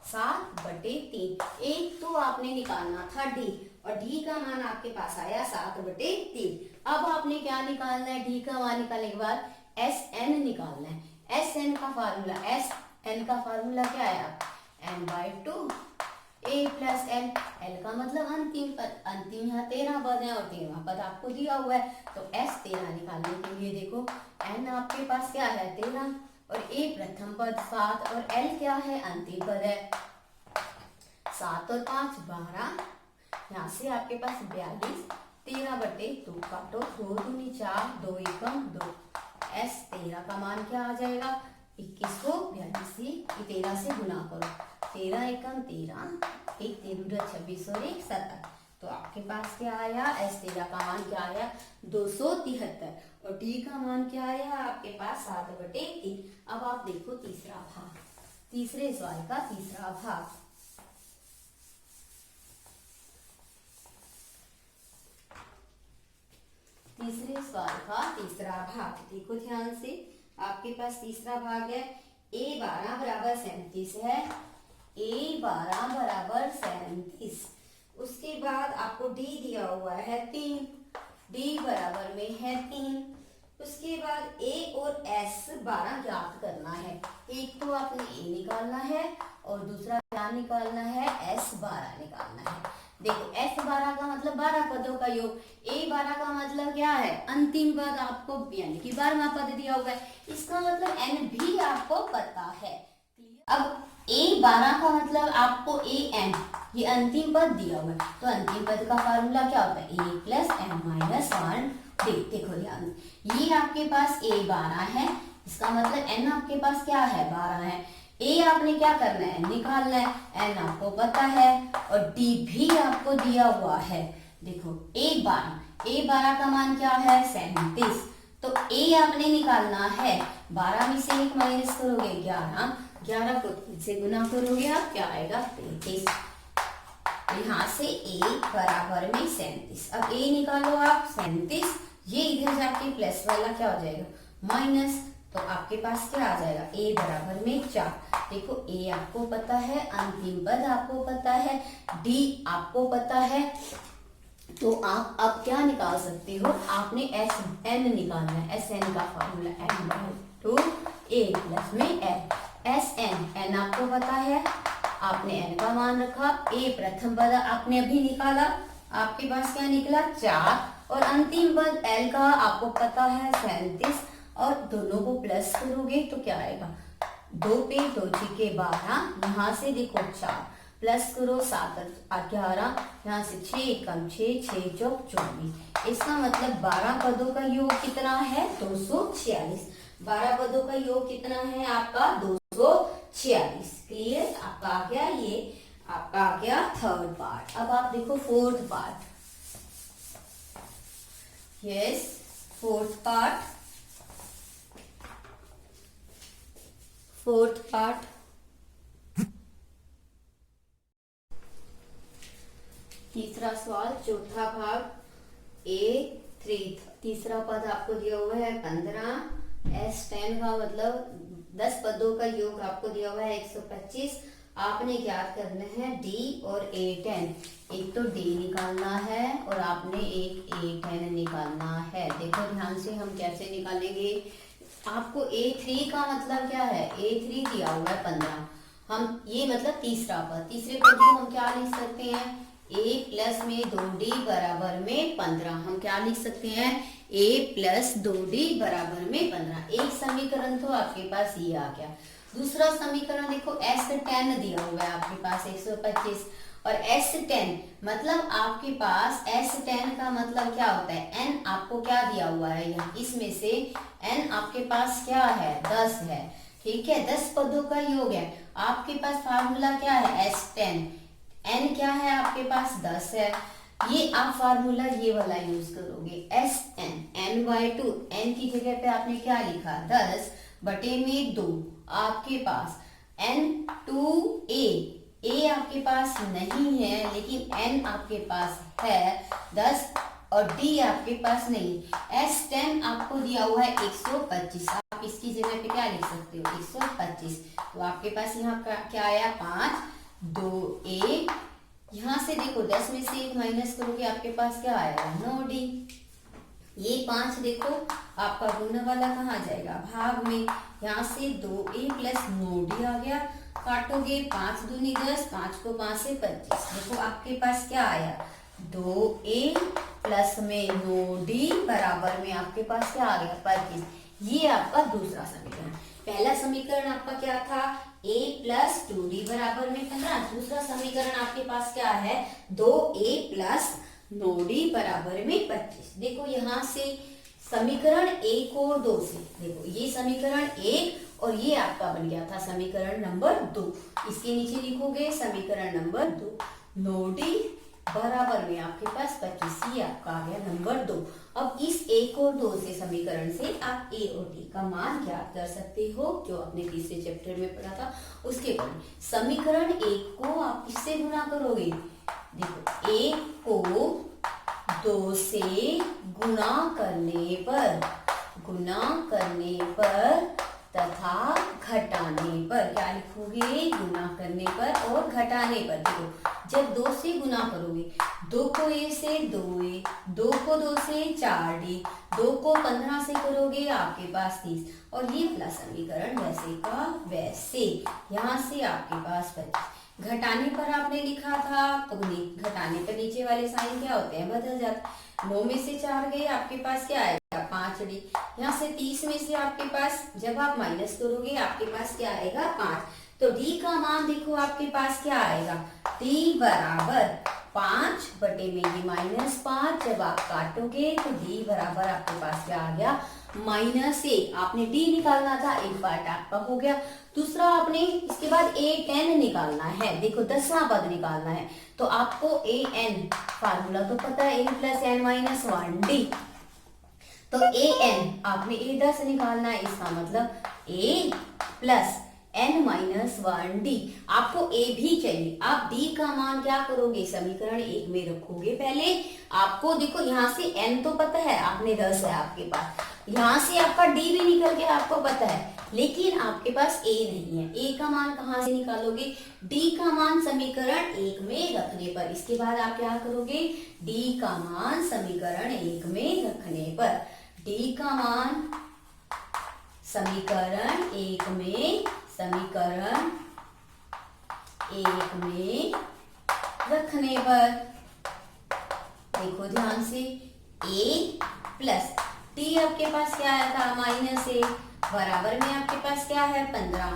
Speaker 1: 7/3। एक तो आपने निकालना था d और d का मान आपके पास आया 7/3। अब आपने क्या निकालना है, d का मान निकालने के बाद Sn निकालना है। Sn का फार्मूला, Sn का फार्मूला क्या आया, n/2 a plus l, l का मतलब अंतिम पद, अंतिम यहाँ 13 पद है और 13वां पद आपको दिया हुआ है। तो S 13 निकालने के लिए देखो n आपके पास क्या है 13 और a प्रथम पद 7 और l क्या है अंतिम पद है 7 और 5 12, यहाँ से आपके पास 42, 13/2 काटो, 2 दूनी 4, 2 एकम 2, S 13 का मान क्या आ जाएगा 21 को 42 से 13 से गुना करो, 13 एकम 13, 1 3 26 और 1 17, तो आपके पास क्या आया S 13 का मान क्या आया 273 और D का मान क्या आया आपके पास 7/3। अब आप देखो तीसरा भाग, तीसरे सवाल का तीसरा भाग। तीसरे सवाल का तीसरा भाग देखो ध्यान से, आपके पास तीसरा भाग है a 12 बराबर 37 है, a 12 बराबर 37। उसके बाद आपको d दिया हुआ है 3, d बराबर में है 3। उसके बाद a और s 12 ज्ञात करना है। एक तो आपने a निकालना है और दूसरा क्या निकालना है s 12 निकालना है। देखो S12 का मतलब 12 पदों का योग, A12 का मतलब क्या है, अंतिम पद आपको यानी कि 12वां पद दिया हुआ है, इसका मतलब N भी आपको पता है। अब A12 का मतलब आपको AN, ये अंतिम पद दिया हुआ है, तो अंतिम पद का फार्मूला क्या होता है, A plus M minus 1D। देखो ध्यान, ये आपके पास A12 है, इसका मतलब N आपके पास क्या है, 12 है। A आपने क्या करना है, निकालना है, N आपको पता है, और D भी आपको दिया हुआ है। देखो A12 का मान क्या है, 37, तो A आपने निकालना है, 12 में से 1 माइनस करोगे 11, 11 को 3 से गुना करोगे आप क्या आएगा, 33। यहाँ से A बराबर में 37, अब A निकालो आप 37, ये इधर जाके प्लस वाला क्या हो जाएगा, माइनस, तो आपके पास क्या आ जाएगा, A बराबर में 4। देखो A आपको पता है, अंतिम पद आपको पता है, D आपको पता है, तो आप अब क्या निकाल सकते हो, आपने SN निकालना है, SN का फॉर्मूला N/2 A प्लस में L, SN आपको पता है, आपने N का मान रखा, A प्रथम पद आपने अभी निकाला, आपके पास क्या निकला 4, और अंतिम पद L का आपको पता है 37, और दोनों को प्लस करोगे तो क्या आएगा, 2 पे 2 छीके 12, यहाँ से देखो 4 प्लस करो 7 11, यहाँ से 6 कम 6 6 चौक 24, इसका मतलब 12 पदों का योग कितना है, 246। 12 पदों का योग कितना है आपका, 246। क्लियर, आपका आ गया, ये आपका आ गया थर्ड पार्ट। अब आप देखो fourth part, yes fourth part, fourth part, तीसरा सवाल, चौथा भाग, A3, तीसरा पद आपको दिया हुआ है 15, S10 का मतलब 10 पदों का योग आपको दिया हुआ है 125, आपने ज्ञात करना है D और A10, एक तो D निकालना है और आपने एक A10 निकालना है। देखो ध्यान से हम कैसे निकालेंगे, आपको A3 का मतलब क्या है, A3 दिया हुआ है 15, हम ये मतलब तीसरा पद, तीसरे पद को हम क्या लिख सकते हैं, A प्लस में 2D बराबर में 15, हम क्या लिख सकते हैं, A प्लस 2D बराबर में 15। एक समीकरण तो आपके पास ये आ गया। दूसरा समीकरण देखो, S10 दिया हुआ है आपके पास 125, और S10 मतलब आपके पास S10 का मतलब क्या होता है, N आपको क्या दिया हुआ है यहाँ, इसमें से N आपके पास क्या है, 10 है, ठीक है, 10 पदों का योग है, आपके पास फार्मूला क्या है, S10, N क्या है आपके पास 10 है, ये आप फार्मूला ये वाला यूज करोगे, SN N/2, N की जगह पे आपने क्या लिखा, 10 बटे में 2, आपके पास N2A, A आपके पास नहीं है लेकिन N आपके पास है 10, और D आपके पास नहीं, S10 आपको दिया हुआ है 125, आप इसकी जगह पे क्या लिख सकते हो, 125, तो आपके पास यहाँ क्या आया, 5 2A, यहाँ से देखो 10 में से 1 माइनस करोगे आपके पास क्या आएगा, 9D, ये 5 देखो आपका गुना वाला कहाँ जाएगा, भाग में, यहाँ से 2A प्लस 9D आ गया, काटोगे 5 दूनी 10, 5 को 5 से 25, देखो आपके पास क्या आया, 2A प्लस में 9D बराबर में आपके पास क्या आ गया, 25। ये आपका दूसरा समीकरण। पहला समीकरण आपका क्या था, A प्लस 2D बराबर में 15, दूसरा समीकरण आपके पास क्या है, 2A प्लस 9D बराबर में 25। देखो यहाँ से समीकरण 1 और 2 से, देखो ये समीकरण 1 और ये आपका बन गया था समीकरण नंबर 2, इसके नीचे लिखोगे समीकरण नंबर 2, 9D बराबर में आपके पास 25, ये आपका आ गया नंबर 2। अब इस 1 और 2 से समीकरण से आप A और D का मान ज्ञात कर सकते हो, जो आपने तीसरे चैप्टर में पढ़ा था उसके बाद। समीकरण 1 को आप किससे गुना करोगे, देखो 1 को 2 से गुना करने पर तथा घटाने पर, क्या लिखोगे, गुना करने पर और घटाने पर। देखो जब 2 से गुना करोगे, 2 को A से 2A, 2 को 2 से 4D, 2 को 15 से करोगे आपके पास 30, और ये वाला समीकरण वैसे का वैसे, यहाँ से आपके पास 25। घटाने पर आपने लिखा था तो घटाने पर नीचे वाले साइन क्या होते हैं, बदल जाते। 9 में से 4 गए, आपके पास क्या आएगा 5d। यहाँ से 30 में से आपके पास जब आप माइनस करोगे आपके पास क्या आएगा 5। तो d का मान देखो आपके पास क्या आएगा, d बराबर 5 बटे में ये -5। जब आप काटोगे तो d बराबर आपके पास क्या आ गया -1। आपने d निकालना था, एक पार्ट आपका हो गया। दूसरा आपने इसके बाद a10 निकालना है, देखो 10वां पद निकालना है। तो आपको an फार्मूला तो पता है, a + n - 1d। तो an आपने a10 निकालना है, इसका मतलब a + n - 1d। आपको a भी चाहिए। आप d का मान क्या करोगे, समीकरण 1 में रखोगे। पहले आपको देखो यहाँ से n तो पता है, आपने 10 है आपके पास, यहाँ से आपका d भी निकल के आपको पता है, लेकिन आपके पास a नहीं है। a का मान कहाँ से निकालोगे, d का मान समीकरण 1 में रखने पर। इसके बाद आप क्या करोगे, d का मान समीकरण 1 में रखने पर, d का मान समीकरण 1 में रखने पर देखो ध्यान से, a + t आपके पास क्या आया था -1, बराबर में आपके पास क्या है 15,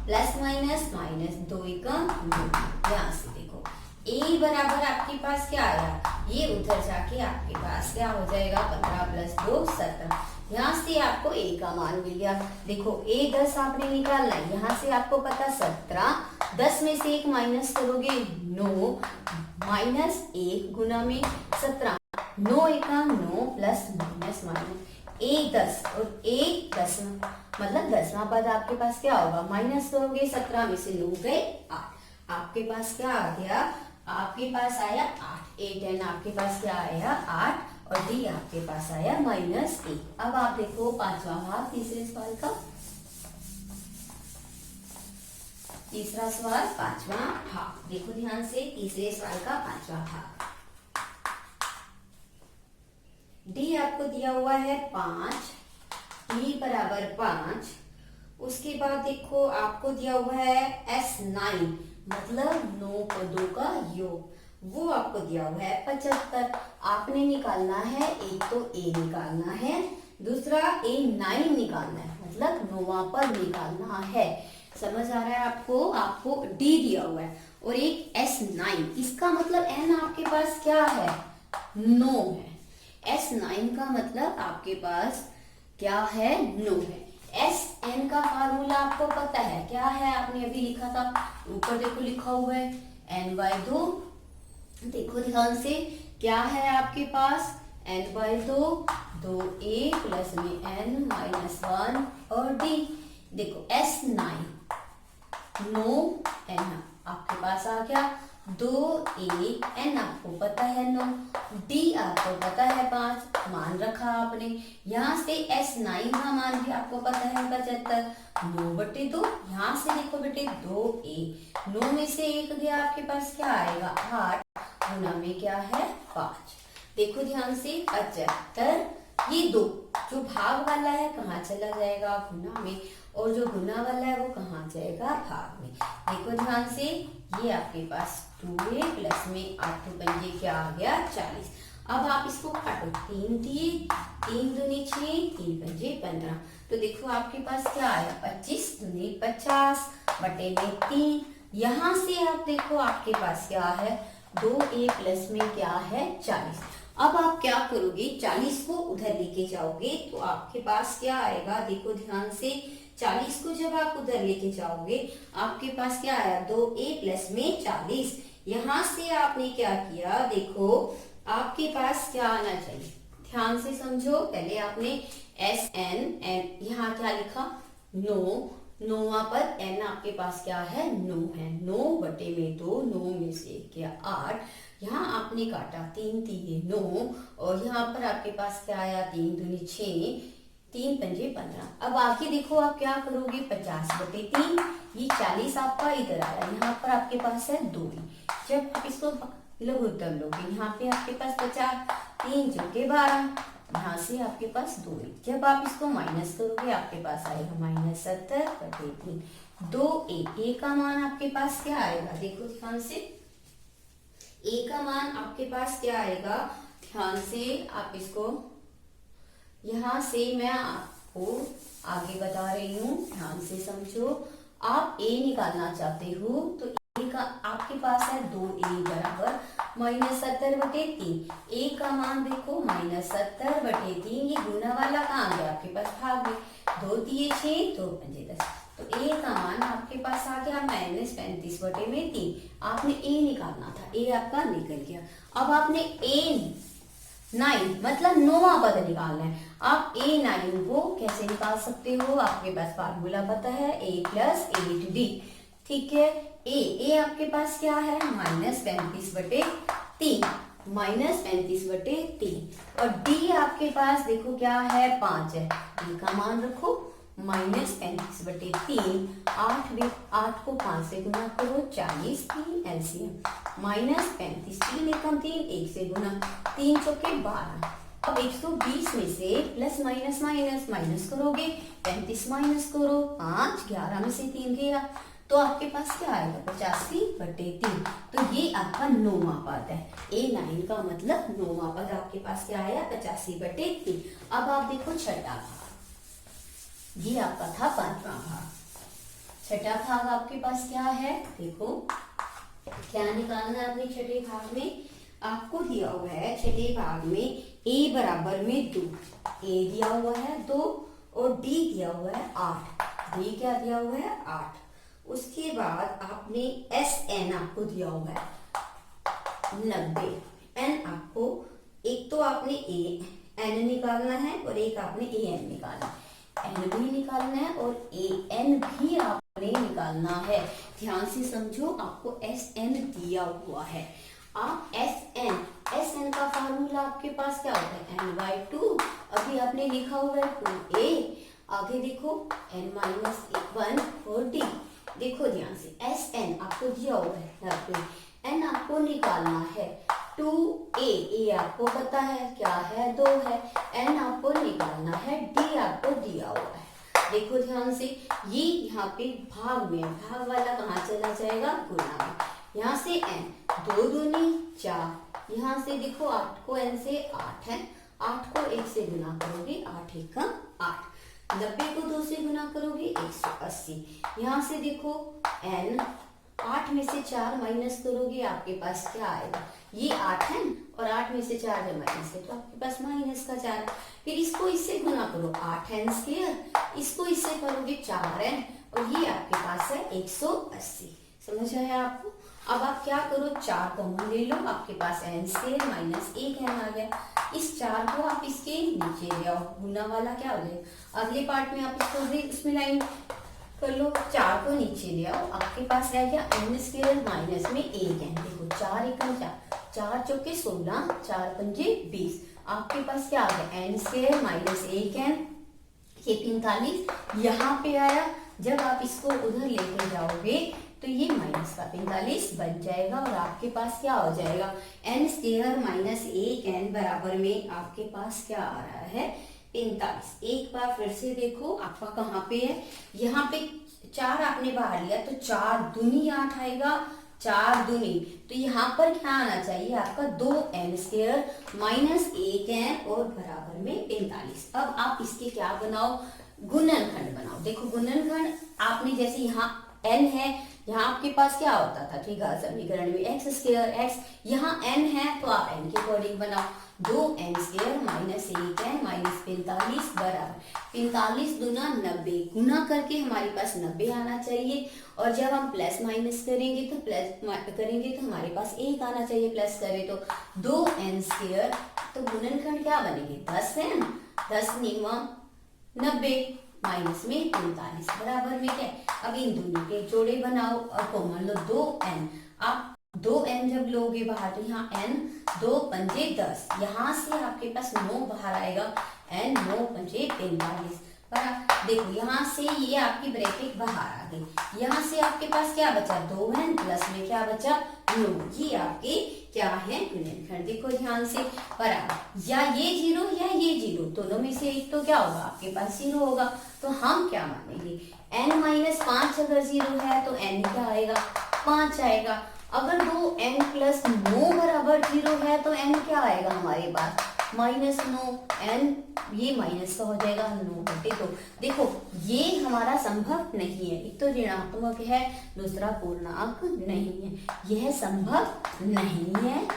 Speaker 1: ±, 2 एकम 2। ध्यान से देखो a बराबर आपके पास क्या आया, ये उधर जाके आपके पास क्या हो जाएगा 15 + 2 17। यहाँ से आपको a का मान मिल गया। देखो a 10 आपने निकालना है, यहाँ से आपको पता 17, 10 में से 1 माइनस करोगे 9, -1 गुना में 17, 9 एका 9 + a 10 और a 10 मतलब 10वां पद आपके पास क्या होगा, माइनस करोगे 17 में से 9 गए 8। आपके पास क्या आ गया, आपके पास आया 8। a10 आपके पास क्या आया 8 और d आपके पास आया -1। अब आप देखो 5वां भाग तीसरे सवाल का। तीसरा सवाल 5वां भाग, देखो ध्यान से, तीसरे सवाल का 5वां भाग। d आपको दिया हुआ है 5, d बराबर 5। उसके बाद देखो आपको दिया हुआ है S9 मतलब 9 पदों का योग, वो आपको दिया हुआ है 75। आपने निकालना है, एक तो a निकालना है, दूसरा a9 निकालना है, मतलब 9वां पद निकालना है। समझ आ रहा है आपको, आपको d दिया हुआ है और एक S9, इसका मतलब n आपके पास क्या है 9 है। S9 का मतलब आपके पास क्या है 9 है। Sn का फार्मूला आपको पता है, क्या है आपने अभी लिखा था, ऊपर देखो लिखा हुआ है n/2। देखो ध्यान से, क्या है आपके पास n/2, 2a + में n - 1 और d। देखो S9 9 n आपके पास आ गया, 2a n आपको पता है 9, d आपको पता है 5, मान रखा आपने। यहाँ से S9 का मान भी आपको पता है 75, 9/2। यहाँ से देखो बेटे 2a, 9 में से 1 गया, आपके पास क्या आएगा 8 गुना में क्या है 5। देखो ध्यान से 75, ये 2 जो भाग वाला है कहाँ चला जाएगा गुना में, और जो गुना वाला है वो कहाँ जाएगा भाग में। देखो ध्यान से, ये आपके पास 2a + में 8 पंजे क्या आ गया 40। अब आप इसको काटो, 3 दिए, 3 दूनी 6, 3 पंजे 15। तो देखो आपके पास क्या आया 25 दूनी 50 बटे में 3। यहाँ से आप देखो आपके पास क्या है 2a + में क्या है 40। अब आप क्या करोगे, 40 को उधर लेके जाओगे तो आपके पास क्या आएगा, देखो ध्यान से, 40 को जब आप उधर लेके जाओगे आपके पास क्या आया 2a + में 40। यहाँ से आपने क्या किया, देखो आपके पास क्या आना चाहिए, ध्यान से समझो। पहले आपने Sn यहाँ क्या लिखा 9, 9वां पद n आपके पास क्या है 9 है, 9 बटे में 2, 9 में से क्या 8। यहाँ आपने काटा 3 3 9 और यहाँ पर आपके पास क्या आया 3 दूनी 6, 3 पंजे 15। अब आगे देखो आप क्या करोगे 50/3, ये 40 आपका इधर आया, यहाँ पर आपके पास है 2। जब आप इसको लघुत्तम लोगे, यहाँ पे आपके पास बचा 3 × 12, यहाँ से आपके पास 2a। जब आप इसको माइनस करोगे आपके पास आएगा -70/3। 2a, a का मान आपके पास क्या आएगा, देखो ध्यान से, a का मान आपके पास क्या आएगा, ध्यान से आप इसको, यहाँ से मैं आपको आगे बता रही हूँ, ध्यान से समझो। आप a निकालना चाहते हो तो a का आपके पास है 2a बराबर -70/3। a का मान देखो -70/3, ये गुना वाला काम है आपके पास भाग में, 2 तिये 6, 2 पंजे 10, तो a का मान आपके पास आ गया -35/3। आपने a निकालना था, a आपका निकल गया। अब आपने a9 मतलब 9वां पद निकालना है। आप a9 को कैसे निकाल सकते हो, आपके पास फार्मूला पता है, a + 8d, ठीक है। a आपके पास क्या है -35/3, -35/3, और d आपके पास देखो क्या है 5 है, d का मान रखो -35/3। 8 को 5 से गुना करो, 40, 3 एलसीएम, -35, 3 एकम 3, 1 से गुना, 3 चौके 12। अब 120 में से प्लस माइनस माइनस माइनस करोगे, 35 माइनस करो, 5, 11 में से 3 गया, तो आपके पास क्या आएगा 85/3। तो ये आपका 9वां पद है, a9 का मतलब 9वां पद आपके पास क्या आया 85/3। अब आप देखो छठा भाग, ये आपका था 5वां भाग। छठा भाग आपके पास क्या है, देखो क्या निकालना है अपने छठे भाग में, आपको दिया हुआ है छठे भाग में a बराबर में 2, a दिया हुआ है 2 और d दिया हुआ है 8। d क्या दिया हुआ है 8। उसके बाद आपने SN आपको दिया हुआ है 90, n आपको, एक तो आपने n निकालना है और एक आपने an निकालना है, n भी निकालना है और an भी आपने निकालना है। ध्यान से समझो, आपको SN दिया हुआ है। आप SN का फार्मूला आपके पास क्या होता है n/2, अभी आपने लिखा हुआ है 2a, आगे देखो n-1 और d, देखो ध्यान से SN आपको दिया हुआ है 90, n आपको निकालना है 2a, a आपको पता है क्या है 2 है, n आपको निकालना है, d आपको दिया हुआ है। देखो ध्यान से, ये यहाँ पे भाग में, भाग वाला कहाँ चला जाएगा गुना में, यहाँ से n 2 दूनी 4, यहाँ से देखो 8 को n से 8 है, 8 को 1 से गुना करोगे 8 1 8, 90 को 2 से गुना करोगे 180। यहाँ से देखो n 8 में से 4 माइनस करोगे आपके पास क्या आएगा, ये 8 है और 8 में से 4 जब माइनस है तो आपके पास -4। फिर इसको इससे गुना करो 8n², इसको इससे करोगे 4n और ये आपके पास है 180। समझ आया आपको। अब आप क्या करो, 4 कॉमन ले लो, आपके पास n² -1n आ गया। इस 4 को आप इसके नीचे ले आओ, गुना वाला क्या हो जाएगा, अगले पार्ट में आप इसमें लाइन कर लो, 4 को नीचे ले आओ, आपके पास रह गया n² माइनस में 1n। देखो 4 एकम 4, 4 चौके 16, 4 पंजे 20, आपके पास क्या आ गया n² -1n, ये 45 यहाँ पे आया। जब आप इसको उधर लेकर जाओगे तो ये -45 बन जाएगा और आपके पास क्या हो जाएगा n² -1n बराबर में आपके पास क्या आ रहा है 45। एक बार फिर से देखो आपका कहाँ पे है, यहाँ पे 4 आपने बाहर लिया तो 4 दूनी 8 आएगा, 4 दूनी, तो यहाँ पर क्या आना चाहिए आपका 2n² -1n और बराबर में 45। अब आप इसके क्या बनाओ, गुणनखंड बनाओ। देखो गुणनखंड आपने जैसे यहाँ n है, यहाँ आपके पास क्या होता था त्रिघात समीकरण में x², x, यहाँ n है तो आप n के अकॉर्डिंग बनाओ, 2n² -1n -45 बराबर 45 दूना 90, गुना करके हमारे पास 90 आना चाहिए, और जब हम प्लस माइनस करेंगे तो हमारे पास 1 आना चाहिए, प्लस करें तो 2n², तो गुणनखंड क्या बनेंगे 10 है, 10 × 90 माइनस में 45 बराबर में क्या, अब इन दोनों के जोड़े बनाओ और कॉमन लो 2n। आप 2n जब लोगे बाहर तो यहाँ n 2 पंजे 10, यहाँ से आपके पास 9 बाहर आएगा, n 9 पंजे 45, देखो यहाँ से ये आपकी ब्रैकेट बाहर आ गई, यहाँ से आपके पास क्या बचा 2n प्लस में क्या बचा 9, ये आपके क्या है गुणनखंड। देखो ध्यान से बराबर, या ये 0 या ये 0, दोनों में से एक तो क्या होगा आपके पास 0 होगा। तो हम क्या मानेंगे n-5 अगर 0 है तो n क्या आएगा 5 आएगा। अगर 2n प्लस 9 बराबर 0 है तो n क्या आएगा हमारे पास -9, n ये माइनस का हो जाएगा 9/2। देखो ये हमारा संभव नहीं है, एक तो ऋणात्मक है दूसरा पूर्णांक नहीं है, यह संभव नहीं है,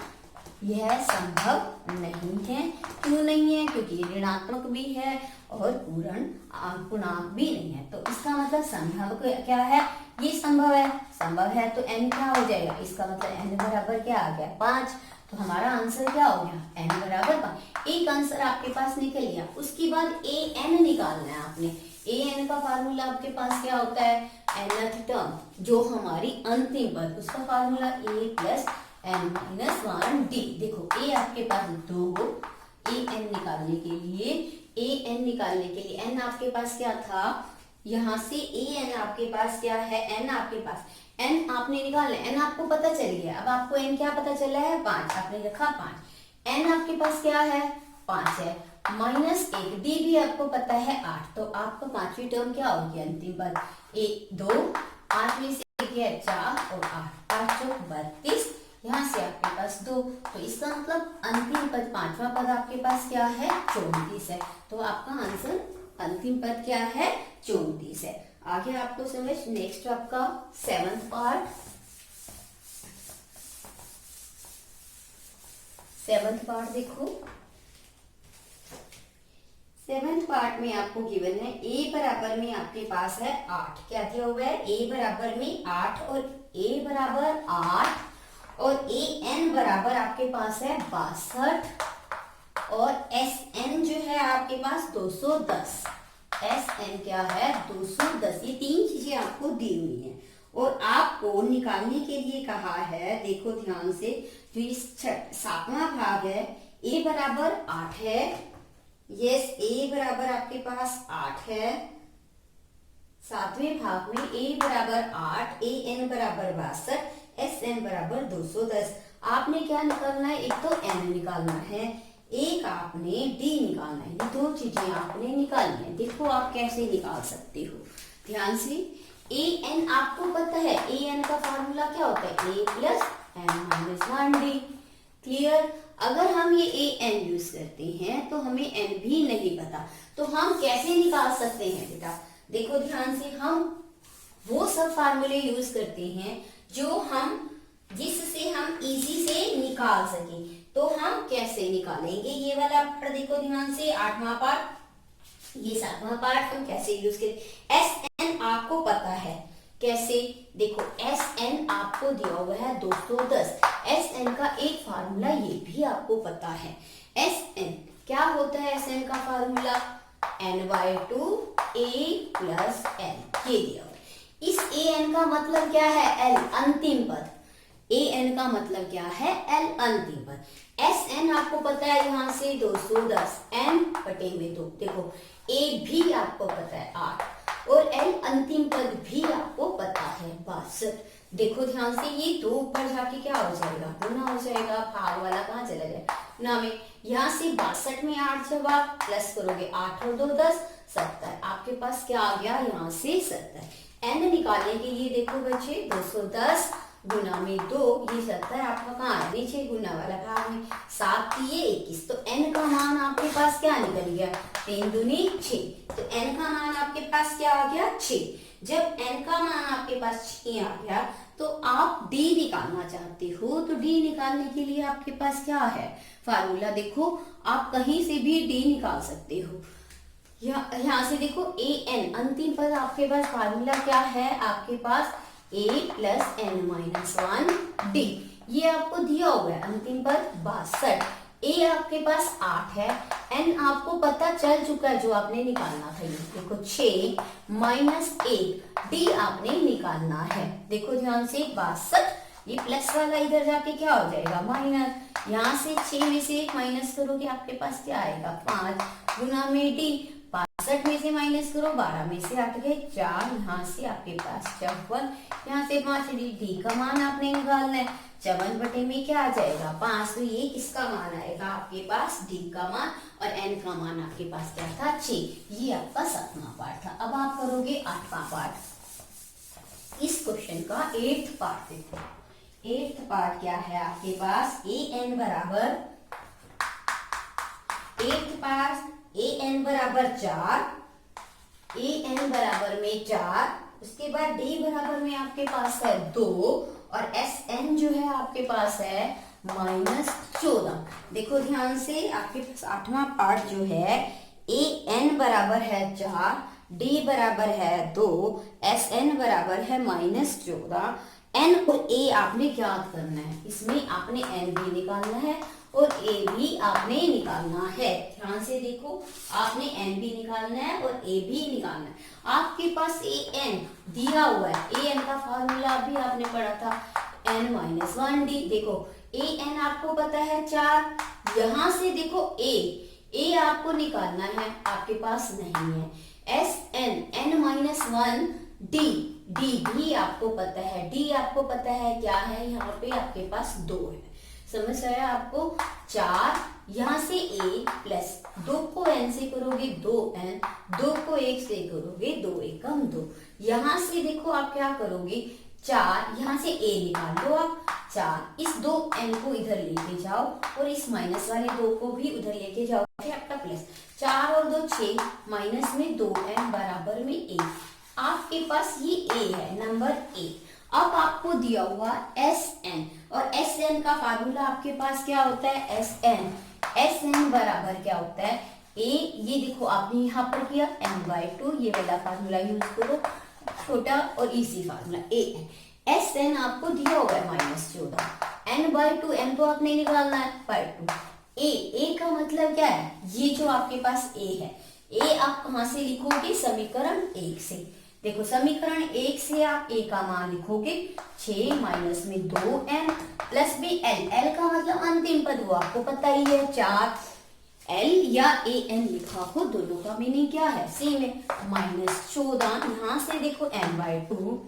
Speaker 1: यह संभव नहीं है। क्यों नहीं है? क्योंकि ये ऋणात्मक भी है और पूर्णांक भी नहीं है। तो इसका मतलब संभव क्या है, ये संभव है, संभव है तो n क्या हो जाएगा, इसका मतलब n बराबर क्या आ गया 5। तो हमारा आंसर क्या हो गया n बराबर 5। एक आंसर आपके पास निकल गया। उसके बाद an निकालना है आपने। an का फार्मूला आपके पास क्या होता है, nth टर्म जो हमारी अंतिम पद, उसका फार्मूला a प्लस n-1d। देखो a आपके पास 2, an निकालने के लिए n आपके पास क्या था, यहाँ से an आपके पास क्या है, n आपके पास n आपने निकालना है, n आपको पता चल गया। अब आपको n क्या पता चला है 5, आपने रखा 5, n आपके पास क्या है 5 है, -1 d भी आपको पता है 8। तो आपका पांचवी टर्म क्या होगी अंतिम पद 1 2, 5 में से 1 है 4 और 8, 5 चौक 32, यहाँ से आपके पास 2। तो इसका मतलब अंतिम पद पांचवा पद आपके पास क्या है 34 है। तो आपका आंसर अंतिम पद क्या है 34 है। आगे आपको समझ। नेक्स्ट आपका 7th पार्ट। 7th पार्ट देखो, 7th पार्ट में आपको गिवन है a बराबर में आपके पास है 8। क्या दिया हुआ है, a बराबर में 8 और a बराबर 8 और an बराबर आपके पास है 62 और sn जो है आपके पास 210। sn क्या है 210। ये तीन चीजें आपको दी हुई हैं और आपको निकालने के लिए कहा है। देखो ध्यान से, जो इस 7वां भाग है a बराबर 8 है, यस a बराबर आपके पास 8 है। 7वें भाग में a बराबर 8, an बराबर 62, sn बराबर 210। आपने क्या निकालना है, एक तो n निकालना है, एक आपने d निकालना है। ये दो चीजें आपने निकालनी है। देखो आप कैसे निकाल सकते हो, ध्यान से। an आपको पता है, an का फार्मूला क्या होता है a प्लस n-1d। क्लियर। अगर हम ये an यूज करते हैं तो हमें n भी नहीं पता, तो हम कैसे निकाल सकते हैं बेटा। देखो ध्यान से, हम वो सब फार्मूले यूज करते हैं जिससे हम इजी से निकाल सके। तो हम कैसे निकालेंगे ये वाला पार्ट, देखो ध्यान से 8वां पार्ट, ये 7वां पार्ट हम कैसे यूज करें। sn आपको पता है कैसे, देखो sn आपको दिया हुआ है 210। sn का एक फार्मूला ये भी आपको पता है। sn क्या होता है, sn का formula n/2 a plus n, ये दिया हुआ है। इस an का मतलब क्या है l, अंतिम पद। an का मतलब क्या है l, अंतिम पद। sn आपको पता है यहाँ से 210, n/2। देखो a भी आपको पता है 8 और l अंतिम पद भी आपको पता है 62। देखो ध्यान से, ये 2 ऊपर जाके क्या हो जाएगा, गुना हो जाएगा। भाग वाला कहाँ चला जाएगा ना में, यहाँ से 62 में 8 जब आप प्लस करोगे 8 और 2 10, 70। आपके पास क्या आ गया यहाँ से 70। n निकालने के लिए देखो बच्चे 210 गुना में 2, ये 70 आपका कहाँ है नीचे गुना वाला भाग में। 7 ये 21, तो n का मान आपके पास क्या निकल गया 3 दूनी 6। तो n का मान आपके पास क्या आ गया 6। जब n का मान आपके पास 6 आ गया तो आप d निकालना चाहते हो, तो d निकालने के लिए आपके पास क्या है फार्मूला। देखो आप कहीं से भी d निकाल सकते हो। यहाँ से देखो an अंतिम पद आपके पास फार्मूला क्या है आपके पास a प्लस n-1d, ये आपको दिया हुआ है अंतिम पद 62। a आपके पास 8 है, n आपको पता चल चुका है जो आपने निकालना था। ये देखो 6 माइनस 1, d आपने निकालना है। देखो ध्यान से 62, ये प्लस वाला इधर जाके क्या हो जाएगा माइनस। यहाँ से 6 में से 1 माइनस करोगे आपके पास क्या आएगा 5 गुना में d, 62 62 में से माइनस करो, 12 में से 8 गए 4, यहाँ से आपके पास 54, यहाँ से 5, डी का मान आपने निकालना है। 54 बटे में क्या आ जाएगा 5, तो ये किसका मान आएगा आपके पास डी का मान, और एन का मान आपके पास क्या था 6। ये आपका 7वां पार्ट था। अब आप करोगे 8वां पार्ट। इस क्वेश्चन का 8th पार्ट देखो। 8th पार्ट क्या है आपके पास, ए एन बराबर 8th पार्ट ए एन बराबर 4, ए एन बराबर में 4, उसके बाद डी बराबर में आपके पास है 2, और एस एन जो है आपके पास है -14। देखो ध्यान से, आपके पास 8वां पार्ट जो है ए एन बराबर है 4, डी बराबर है 2, एस एन बराबर है -14। एन और ए आपने ज्ञात करना है, इसमें आपने एन भी निकालना है और ए भी आपने निकालना है। ध्यान से देखो, आपने एन भी निकालना है और ए भी निकालना है। आपके पास ए एन दिया हुआ है, ए एन का फॉर्मूला भी आपने पढ़ा था, n-1 डी। देखो ए एन आपको पता है 4, यहां से देखो ए आपको निकालना है, आपके पास नहीं है। एस एन n-1 डी भी आपको पता है, डी आपको पता है क्या है, यहाँ पे आपके पास 2 है। समझ आया आपको। 4 यहाँ से a प्लस 2 को n से करोगे 2n, 2 को 1 से करोगे 2 एकम 2। यहाँ से देखो आप क्या करोगे, 4 यहाँ से a निकाल लो आप, 4 इस 2n को इधर लेके जाओ और इस माइनस वाले 2 को भी उधर लेके जाओ, आपका प्लस 4 और 2 6, माइनस में 2n बराबर में a। आपके पास ये a है, नंबर a। अब आपको दिया हुआ एस एन, और एस एन का फार्मूला आपके पास क्या होता है, एस एन बराबर क्या होता है ए, ये देखो आपने यहाँ पर किया n/2, ये वाला फार्मूला यूज करो छोटा, और इसी formula A N. S N आपको दिया हुआ है -14, n/2, n तो आपने निकालना है /2। ए का मतलब क्या है, ये जो आपके पास ए है, ए आप कहाँ से लिखोगे, समीकरण 1 से। देखो समीकरण 1 से आप a का मान लिखोगे 6 माइनस में 2n प्लस में l का मतलब अंतिम पद, वो आपको पता ही है 4। l या an लिखा हो, दोनों का मीनिंग क्या है, सेम है। -14, यहाँ से देखो n/2,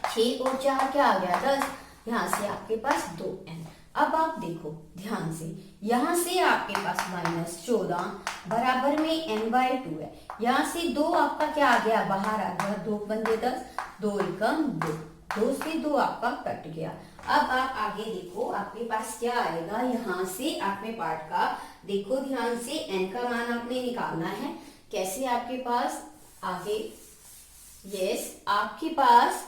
Speaker 1: 6 और 4 क्या आ गया 10, यहाँ से आपके पास 2n। अब आप देखो ध्यान से, यहाँ से आपके पास -14 बराबर में n/2 है, यहाँ से 2 आपका क्या आ गया, बाहर आ गया, 2 पंजे 10, 2 एकम 2, 2 से 2 आपका कट गया। अब आप आगे देखो, आपके पास क्या आएगा, यहाँ से आपने पार्ट का देखो ध्यान से, n का मान आपने निकालना है। कैसे आपके पास आगे, यस आपके पास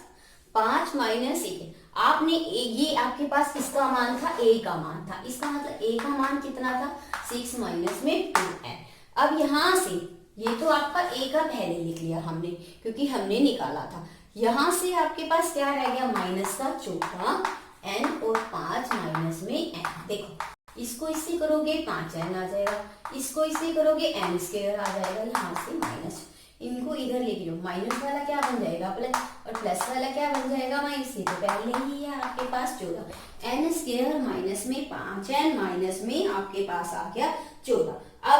Speaker 1: 5 माइनस 1, आपने ये आपके पास किसका मान था, a का मान था, इसका मतलब a का मान कितना था 6 माइनस में 2n। अब यहाँ से ये तो आपका a का पहले लिख लिया हमने, क्योंकि हमने निकाला था। यहाँ से आपके पास क्या रह गया, माइनस का चौथा n और 5 माइनस में n। देखो इसको इससे करोगे 5n आ जाएगा, इसको इससे करोगे n² आ जाएगा, यहाँ से माइनस, इनको इधर ले लो, माइनस वाला क्या बन जाएगा प्लस, और प्लस वाला क्या बन जाएगा माइनस। तो पहले ही है आपके पास 14, n² माइनस में 5n माइनस में आपके पास आ गया 14। अब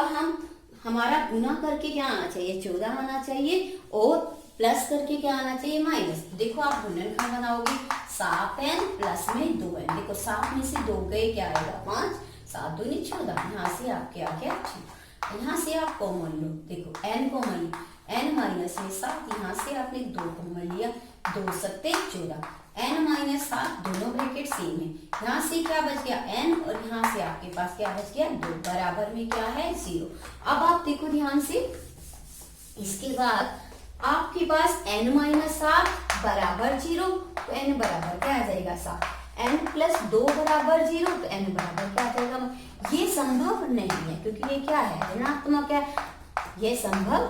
Speaker 1: हमारा गुना करके क्या आना चाहिए, 14 आना चाहिए, और प्लस करके क्या आना चाहिए, माइनस। देखो आप गुणनखंड बनाओगे, 7n प्लस में 2n, देखो 7 में से 2 गए क्या आएगा 5, 7 दूनी 14, यहाँ से आपके आ गया 6। यहाँ से आप कॉमन लो, देखो n कॉमन, n माइनस में 7, यहाँ से आपने 2 कॉमन लिया, 2 सत्ते 14, n-7 दोनों ब्रैकेट सेम है। यहाँ से क्या बच गया n, और यहाँ से आपके पास क्या बच गया 2, बराबर में क्या है 0। अब आप देखो ध्यान से, इसके बाद आपके पास n-7 बराबर 0, तो n बराबर क्या आ जाएगा 7, n प्लस 2 बराबर 0, तो n बराबर क्या आ जाएगा। ये संभव नहीं है, क्योंकि ये क्या है, ऋणात्मक है, ये संभव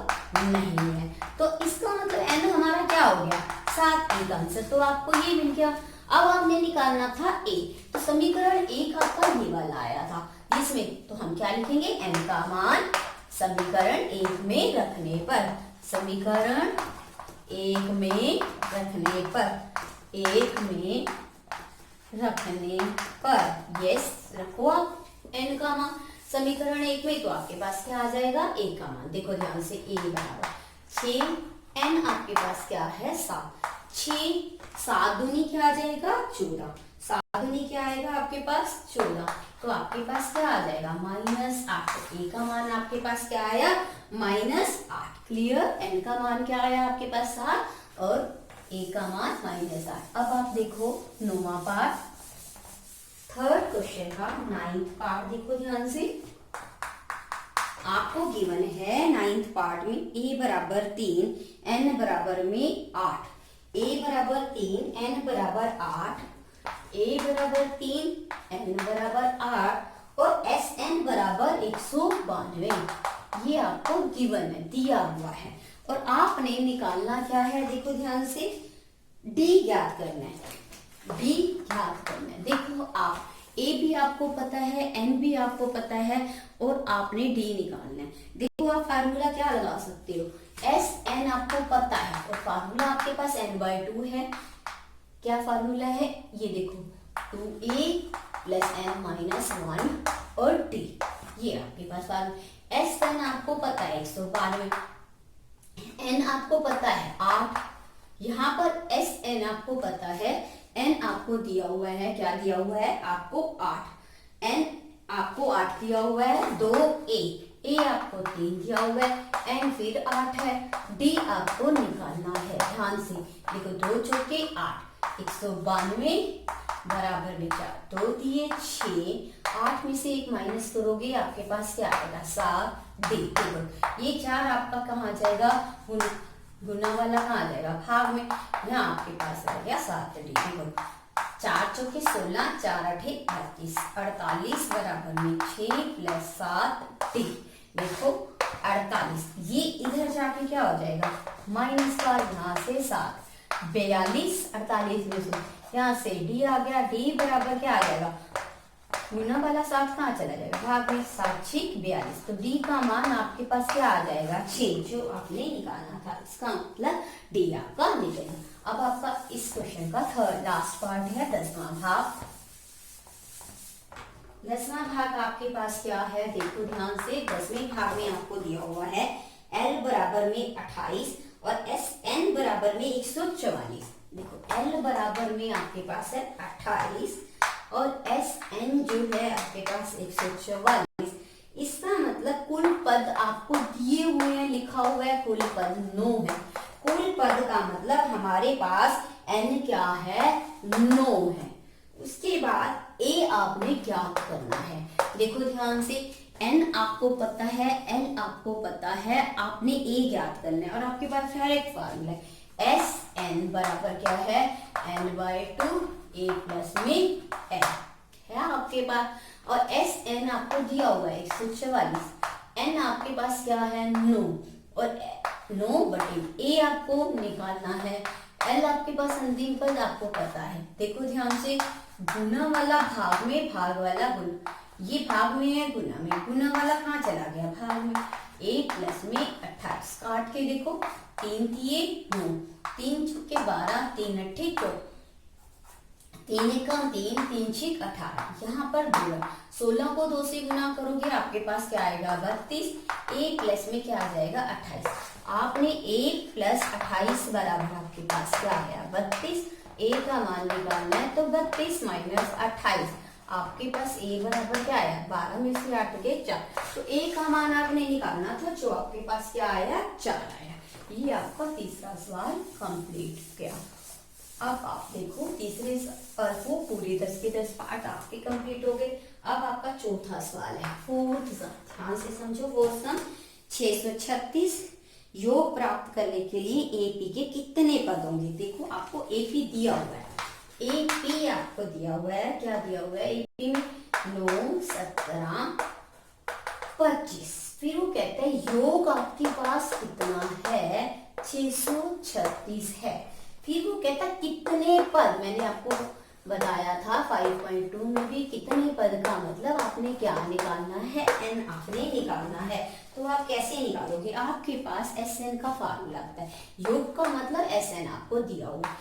Speaker 1: नहीं है। तो इसका मतलब n हमारा क्या हो गया 7, एक आंसर तो आपको ये मिल गया। अब आपने निकालना था a, तो समीकरण 1 आपका ये वाला आया था, जिसमें तो हम क्या लिखेंगे, n का मान समीकरण 1 में रखने पर, समीकरण 1 में रखने पर, 1 में रखने पर, यस रखो आप n का मान। समीकरण 1 में, तो आपके पास क्या आ जाएगा, a का मान। देखो ध्यान से, a बराबर 6, n आपके पास क्या है 7, 6 7 दूनी क्या आ जाएगा 14, 7 दूनी क्या आएगा आपके पास 14, तो आपके पास क्या आ जाएगा -8। तो a का मान आपके पास क्या आया -8। क्लियर। n का मान क्या आया आपके पास 7 और a का मान -8। अब आप देखो 9वां पार्ट, थर्ड क्वेश्चन का 9th पार्ट देखो ध्यान से। आपको गिवन है 9th पार्ट में a बराबर 3, n बराबर में 8, a बराबर 3, n बराबर 8, a बराबर 3, n बराबर 8 और sn बराबर 192। ये आपको गिवन है, दिया हुआ है, और आपने निकालना क्या है, देखो ध्यान से, d ज्ञात करना है, d ज्ञात करना है। देखो आप a भी आपको पता है, n भी आपको पता है, और आपने d निकालना है। देखो आप फार्मूला क्या लगा सकते हो, एस एन आपको पता है, और फार्मूला आपके पास n/2 है। क्या फार्मूला है, ये देखो 2a + n-1 और d, ये आपके पास फार्मूला। एस एन आपको पता है 192, n आपको पता है 8, यहाँ पर एस एन आपको पता है, n आपको दिया हुआ है, क्या दिया हुआ है आपको 8, n आपको 8 दिया हुआ है, 2a आपको 3 दिया हुआ है, n फिर 8 है, d आपको निकालना है। ध्यान से देखो, 2 चौके 8, 192 बराबर में 4, 2 दिए 6, 8 में से 1 माइनस करोगे आपके पास क्या आएगा 7d। देखो ये 4 आपका कहाँ जाएगा, गुना वाला कहाँ जाएगा भाग में, यहाँ आपके पास आ गया 7d। देखो 4 चौके 16, 4 8 38, 48 बराबर में 6 + 7d। देखो 48, ये इधर जाके क्या हो जाएगा माइनस का, यहाँ से 7, 42, 48 में से यहाँ से d आ गया, d बराबर क्या आ जाएगा, गुना वाला 7 कहाँ चला जाएगा भाग में, 7 6 42, तो d का मान आपके पास क्या आ जाएगा 6, जो आपने निकालना था। इसका मतलब d आपका निकलेगा। अब आपका इस क्वेश्चन का थर्ड लास्ट पार्ट है 10वां भाग। 10वां भाग आपके पास क्या है, देखो ध्यान से, 10वें भाग में आपको दिया हुआ है l बराबर में 28 और sn बराबर में 144। देखो l बराबर में आपके पास है 28 और sn जो है आपके पास 144। इसका मतलब कुल पद आपको दिए हुए हैं, लिखा हुआ है कुल पद 9 है। कुल पद का मतलब हमारे पास n क्या है 9 है। उसके बाद a आपने ज्ञात करना है। देखो ध्यान से, n आपको पता है, l आपको पता है, आपने a ज्ञात करना है, और आपके पास हर एक फार्मूला है। sn बराबर क्या है n/2 a प्लस में n है आपके पास, और sn आपको दिया हुआ है 144, n आपके पास क्या है 9, और 9/a आपको निकालना है, l आपके पास अंतिम पद आपको पता है। देखो ध्यान से, गुना वाला भाग में, भाग वाला गुना, ये भाग में है, गुना वाला कहाँ चला गया भाग में, a प्लस में 28, काट के देखो 3 दिए 9, 3 चौके 12, 3 8 24, 3 एकम 3, 3 6 18, यहाँ पर 16 को 2 से गुना करोगे आपके पास क्या आएगा 32, a प्लस में क्या आ जाएगा 28। आपने a प्लस 28 बराबर आपके पास क्या आया 32, a का मान निकालना है, तो 32 माइनस 28 आपके पास a बराबर क्या आया 12 में से 8 के 4, तो a का मान आपने निकालना था, जो आपके पास क्या आया 4 आया। ये आपका तीसरा सवाल कंप्लीट किया। अब आप देखो तीसरे और वो पूरे 10 के 10 पार्ट आपके कंप्लीट हो गए। अब आपका चौथा सवाल है फोर्थ सम, ध्यान से समझो। फोर्थ सम 636 योग प्राप्त करने के लिए एपी के कितने पद होंगे। देखो आपको एपी दिया हुआ है, एपी आपको दिया हुआ है, क्या दिया हुआ है एपी में 9 17 25। फिर वो कहते हैं योग आपके पास कितना है 636 है। फिर वो कहता है कितने पद, मैंने आपको बताया था 5.2 में भी कितने पद का मतलब आपने क्या निकालना है n आपने निकालना है। तो आप कैसे निकालोगे, आपके पास Sn का फार्मूला आता है, योग का मतलब Sn आपको दिया हुआ,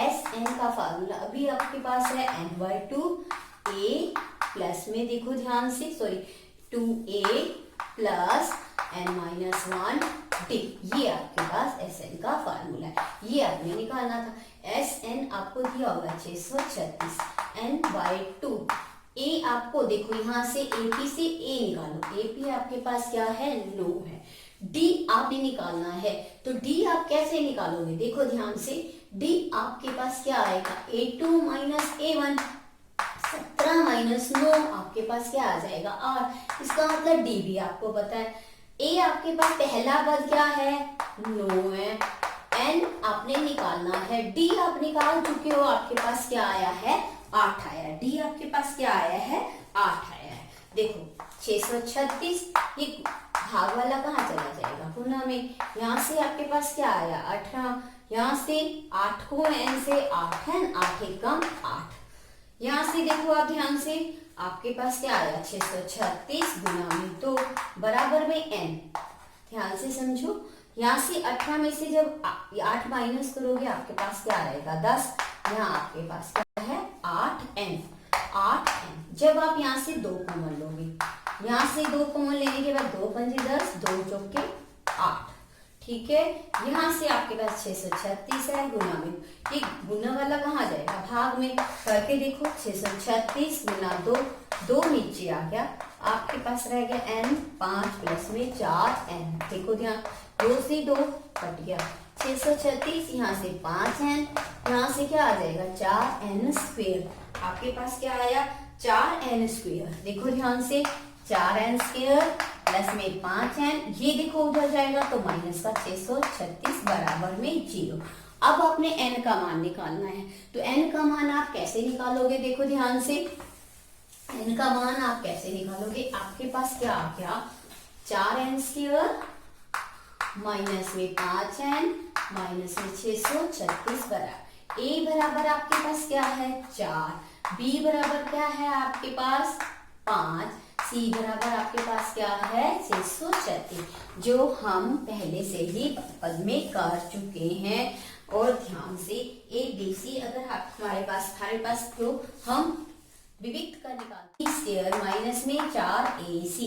Speaker 1: Sn का फार्मूला अभी आपके पास है n/2 a प्लस में देखो ध्यान से, sorry 2a plus n minus 1 d। ये आपके पास Sn का फार्मूला है, ये आपने निकालना था। Sn आपको दिया होगा 636 n बाई 2। a आपको देखो यहाँ से AP से a निकालो, AP आपके पास क्या है 9 है। d आपने निकालना है, तो d आप कैसे निकालोगे, देखो ध्यान से। d आपके पास क्या आएगा A2 माइनस A1, 17 माइनस 9 आपके पास क्या आ जाएगा 8। इसका मतलब d भी आपको पता है। a आपके पास पहला पद क्या है 9 है, n आपने निकालना है, d आप निकाल चुके हो, आपके पास क्या आया है 8 आया। d आपके पास क्या आया है 8 आया है। देखो 636 ये भाग वाला कहाँ चला जाएगा गुना में, यहाँ से आपके पास क्या आया 18, यहाँ से 8 को n से 8 है, 8 एक कम 8। यहाँ से देखो आप ध्यान से, आपके पास क्या आया 636 गुना में 2 बराबर में n। ध्यान से समझो, यहाँ से 18 में से जब 8 माइनस करोगे आपके पास क्या आएगा 10। यहाँ आपके पास क्या है 8n। जब आप यहाँ से 2 कॉमन लोगे, यहाँ से 2 कॉमन लेने के बाद 2 पंजे 10, 2 चौके 8, ठीक है। यहाँ से आपके पास 636 है गुना में, ये गुना वाला कहाँ जाएगा भाग में, करके देखो 636 गुना 2, 2 नीचे आ गया, आपके पास रह गया n, 5 प्लस में 4n। देखो ध्यान, 2 से 2 कट गया, 636 यहाँ से 5n, यहाँ से क्या आ जाएगा 4n स्क्वेयर। आपके पास क्या आया 4n स्क्वेयर। देखो ध्यान से, 4n स्क्वेयर प्लस में 5n, ये देखो उधर जाएगा तो माइनस का 636 बराबर में 0। अब आपने n का मान निकालना है, तो n का मान आप कैसे निकालोगे, देखो ध्यान से। n का मान आप कैसे निकालोगे, आपके पास क्या आ गया 4n स्क्वेयर माइनस में 5n माइनस में 636 बराबर a बराबर आपके पास क्या है 4, b बराबर क्या है आपके पास 5, c बराबर आपके पास क्या है 636, जो हम पहले से ही पद में कर चुके हैं। और ध्यान से a b c अगर हमारे पास तो हम विविक्त का निकालते हैं स्क्वायर माइनस में 4ac,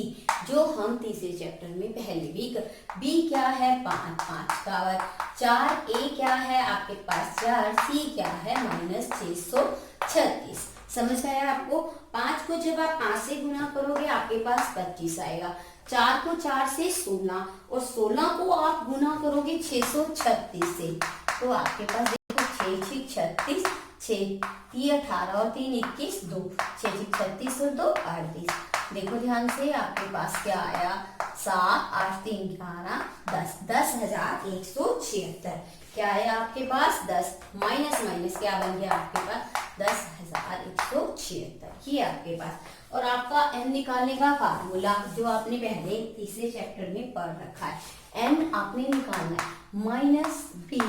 Speaker 1: जो हम तीसरे चैप्टर में पहले भी कर। b क्या है 5, 5 का वर्ग, 4a क्या है आपके पास 4, c क्या है माइनस 636। समझ आया आपको। 5 को जब आप 5 से गुना करोगे आपके पास 25 आएगा, 4 को 4 से 16 और 16 को आप गुना करोगे 636 से, तो आपके पास देखो 6 36, 6 3 18 और 3 21, 2 6 36 और 2 38। देखो ध्यान से, आपके पास क्या आया 7 8 3 11 10, 10,176। क्या आया आपके पास 10 माइनस माइनस क्या बन गया आपके पास 10,176, ये आपके पास। और आपका n निकालने का फार्मूला जो आपने पहले तीसरे चैप्टर में पढ़ रखा है, n आपने निकालना है माइनस b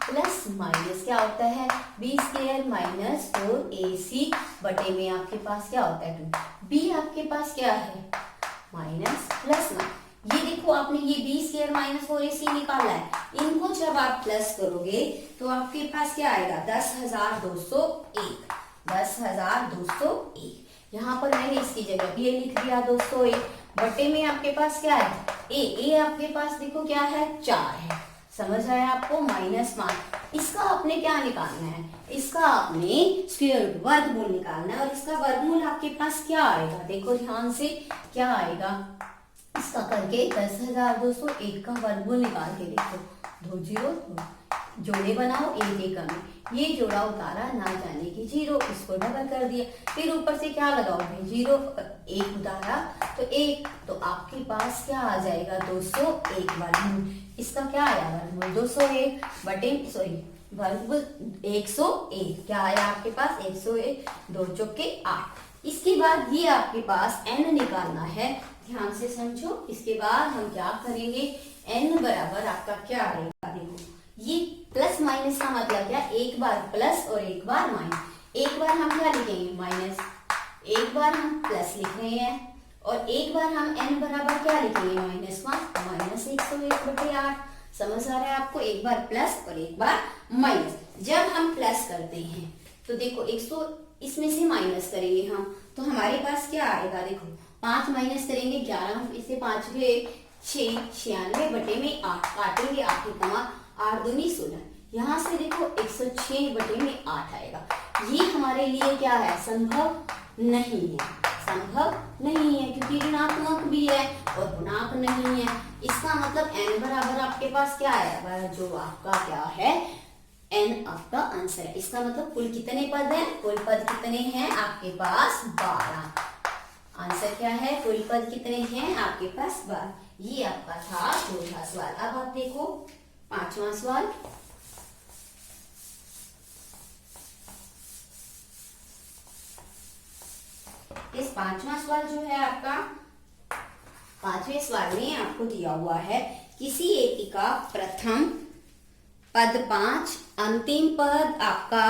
Speaker 1: प्लस माइनस क्या होता है b स्क्वायर माइनस 4ac बटे में आपके पास क्या होता है 2। b आपके पास क्या है माइनस प्लस माइनस, ये देखो आपने ये b स्क्वायर माइनस 4ac निकाला है, इनको जब आप प्लस करोगे तो आपके पास क्या आएगा 10,201, 10,201। यहाँ पर मैंने इसकी जगह भी लिख दिया 201, बटे में आपके पास क्या है a आपके पास देखो क्या है 4 है। समझ आया आपको, माइनस मान। इसका आपने क्या निकालना है, इसका आपने स्क्वायर रूट वर्गमूल निकालना है, और इसका वर्गमूल आपके पास क्या आएगा देखो ध्यान से, क्या आएगा इसका करके 10,201 का वर्गमूल निकाल के देखो, 2 0 जोड़े बनाओ, एक एक कमी, ये जोड़ा उतारा ना जाने की 0, इसको डबल कर दिया, फिर ऊपर से क्या लगाओगे 0, एक उतारा तो 1, तो आपके पास क्या आ जाएगा 201 वर्गमूल। इसका क्या आया वर्गमूल 201 बटे वर्गमूल 101, क्या आया आपके पास 101, 2 चौके 8। इसके बाद ये आपके पास n निकालना है, ध्यान से समझो। इसके बाद हम क्या करेंगे, n बराबर आपका क्या आएगा देखो, ये प्लस माइनस का मतलब क्या, एक बार प्लस और एक बार माइनस। एक बार हम क्या लिखेंगे माइनस, एक बार हम प्लस लिख रहे हैं, और एक बार हम n बराबर क्या लिखेंगे -1, माइनस 101 बटे 8। समझ आ रहा है आपको, एक बार प्लस और एक बार माइनस। जब हम प्लस करते हैं तो देखो 100 इसमें से माइनस करेंगे हम, तो हमारे पास क्या आएगा देखो 5 माइनस करेंगे 11, इसे 5 गए 6, 96 बटे में 8, काटेंगे 8 कमा 8 दूनी 16, यहाँ से देखो 106 बटे में 8 आएगा। ये हमारे लिए क्या है, संभव नहीं है, संभव नहीं है, क्योंकि ऋणात्मक भी है और गुणांक नहीं है। इसका मतलब n बराबर आपके पास क्या आएगा, जो आपका क्या है n आपका आंसर है। इसका मतलब कुल कितने पद हैं, कुल पद कितने हैं आपके पास 12। आंसर क्या है, कुल पद कितने हैं आपके पास 12। ये आपका था चौथा सवाल। अब आप देखो 5वां सवाल। इस 5वां सवाल जो है आपका, 5वें सवाल में आपको दिया हुआ है किसी एपी का प्रथम पद 5, अंतिम पद आपका,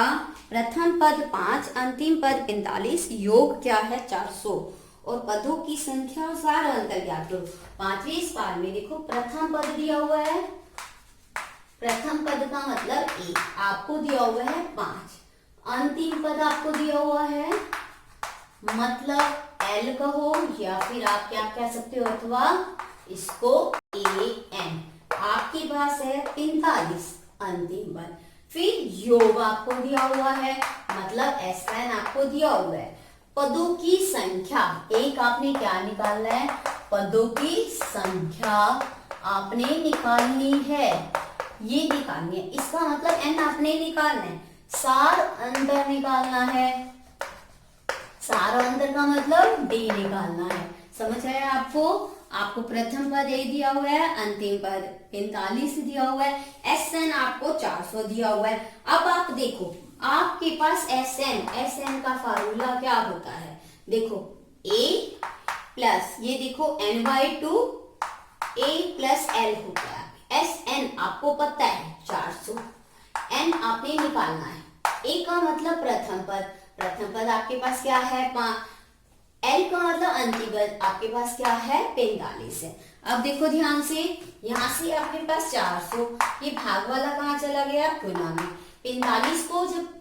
Speaker 1: प्रथम पद 5, अंतिम पद 45, योग क्या है 400 और पदों की संख्या और सारा अंतर ज्ञात करो। 5वें सवाल में देखो प्रथम पद दिया हुआ है, प्रथम पद का मतलब 1 आपको दिया हुआ है 5, अंतिम पद आपको दिया हुआ है मतलब L कहो या फिर आप क्या कह सकते हो, अथवा इसको AN आपके पास है 45 अंतिम पद। फिर योग आपको दिया हुआ है मतलब SN आपको दिया हुआ है। पदों की संख्या, एक आपने क्या निकालना है, पदों की संख्या आपने निकालनी है, ये निकालनी है। इसका मतलब n आपने निकालना है, सार अंतर निकालना है, सार अंतर का मतलब d निकालना है। समझ आया आपको? आपको प्रथम पद a दिया हुआ है, अंतिम पद 45 दिया हुआ है, SN आपको 400 दिया हुआ है। अब आप देखो आपके पास SN का फार्मूला क्या होता है, देखो a प्लस ये देखो n/2 a प्लस l होता है। SN आपको पता है 400, n आपने निकालना है। a का मतलब प्रथम पद, प्रथम पद आपके पास क्या है 5, L का मतलब अंतिम पद आपके पास क्या है 45 है। अब देखो ध्यान से, यहाँ से आपके पास 400, ये भाग वाला कहाँ चला गया गुना में, 45 को जब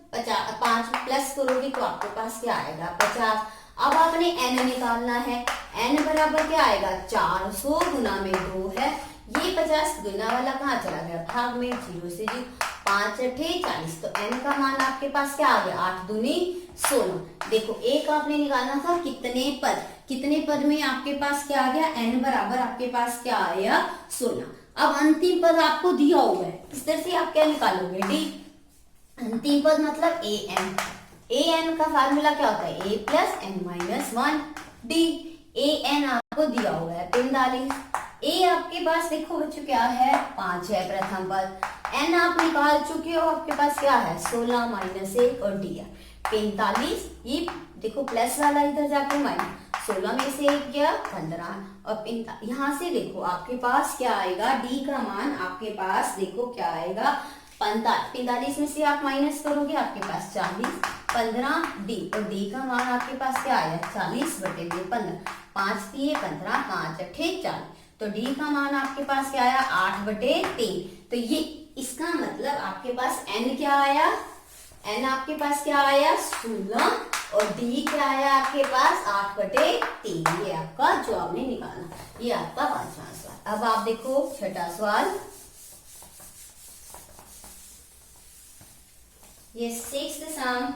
Speaker 1: 5 प्लस करोगे तो आपके पास क्या आएगा 50। अब आपने n निकालना है, n बराबर क्या आएगा 400 गुना में 2 है, ये 50 गुना वाला कहाँ चला गया भाग में, 0 से 0, 5 अठे 40, तो n का मान आपके पास क्या आ गया 8 दूनी 16। देखो एक आपने निकालना था कितने पद, कितने पद में आपके पास क्या आ गया n बराबर आपके पास क्या आया 16। अब अंतिम पद आपको दिया हुआ है, इस तरह से आप क्या निकालोगे d, अंतिम पद मतलब an का फार्मूला क्या होता है a plus n-1 d, an आपको दिया हुआ है 45, a आपके पास देखो बच्चों क्या है 5 है प्रथम पद, n आप निकाल चुके हो, आपके पास क्या है 16 माइनस 1 और d है 45, ये देखो प्लस वाला इधर जाके माइनस, 16 में से 1 गया 15 और 45, यहाँ से देखो आपके पास क्या आएगा d का मान आपके पास देखो क्या आएगा 45 में से आप माइनस करोगे आपके पास 40, 15 d और d का मान आपके पास क्या आया 40 बटे 15, 5 दिए 15, 5 अठे 40, तो d का मान आपके पास क्या आया 8 बटे 3। तो ये इसका मतलब आपके पास n क्या आया, n आपके पास क्या आया 16 और d क्या आया आपके पास 8 बटे 3। ये आपका जो आपने निकाला, ये आपका 5वां सवाल। अब आप देखो 6ठा सवाल, ये 6th सम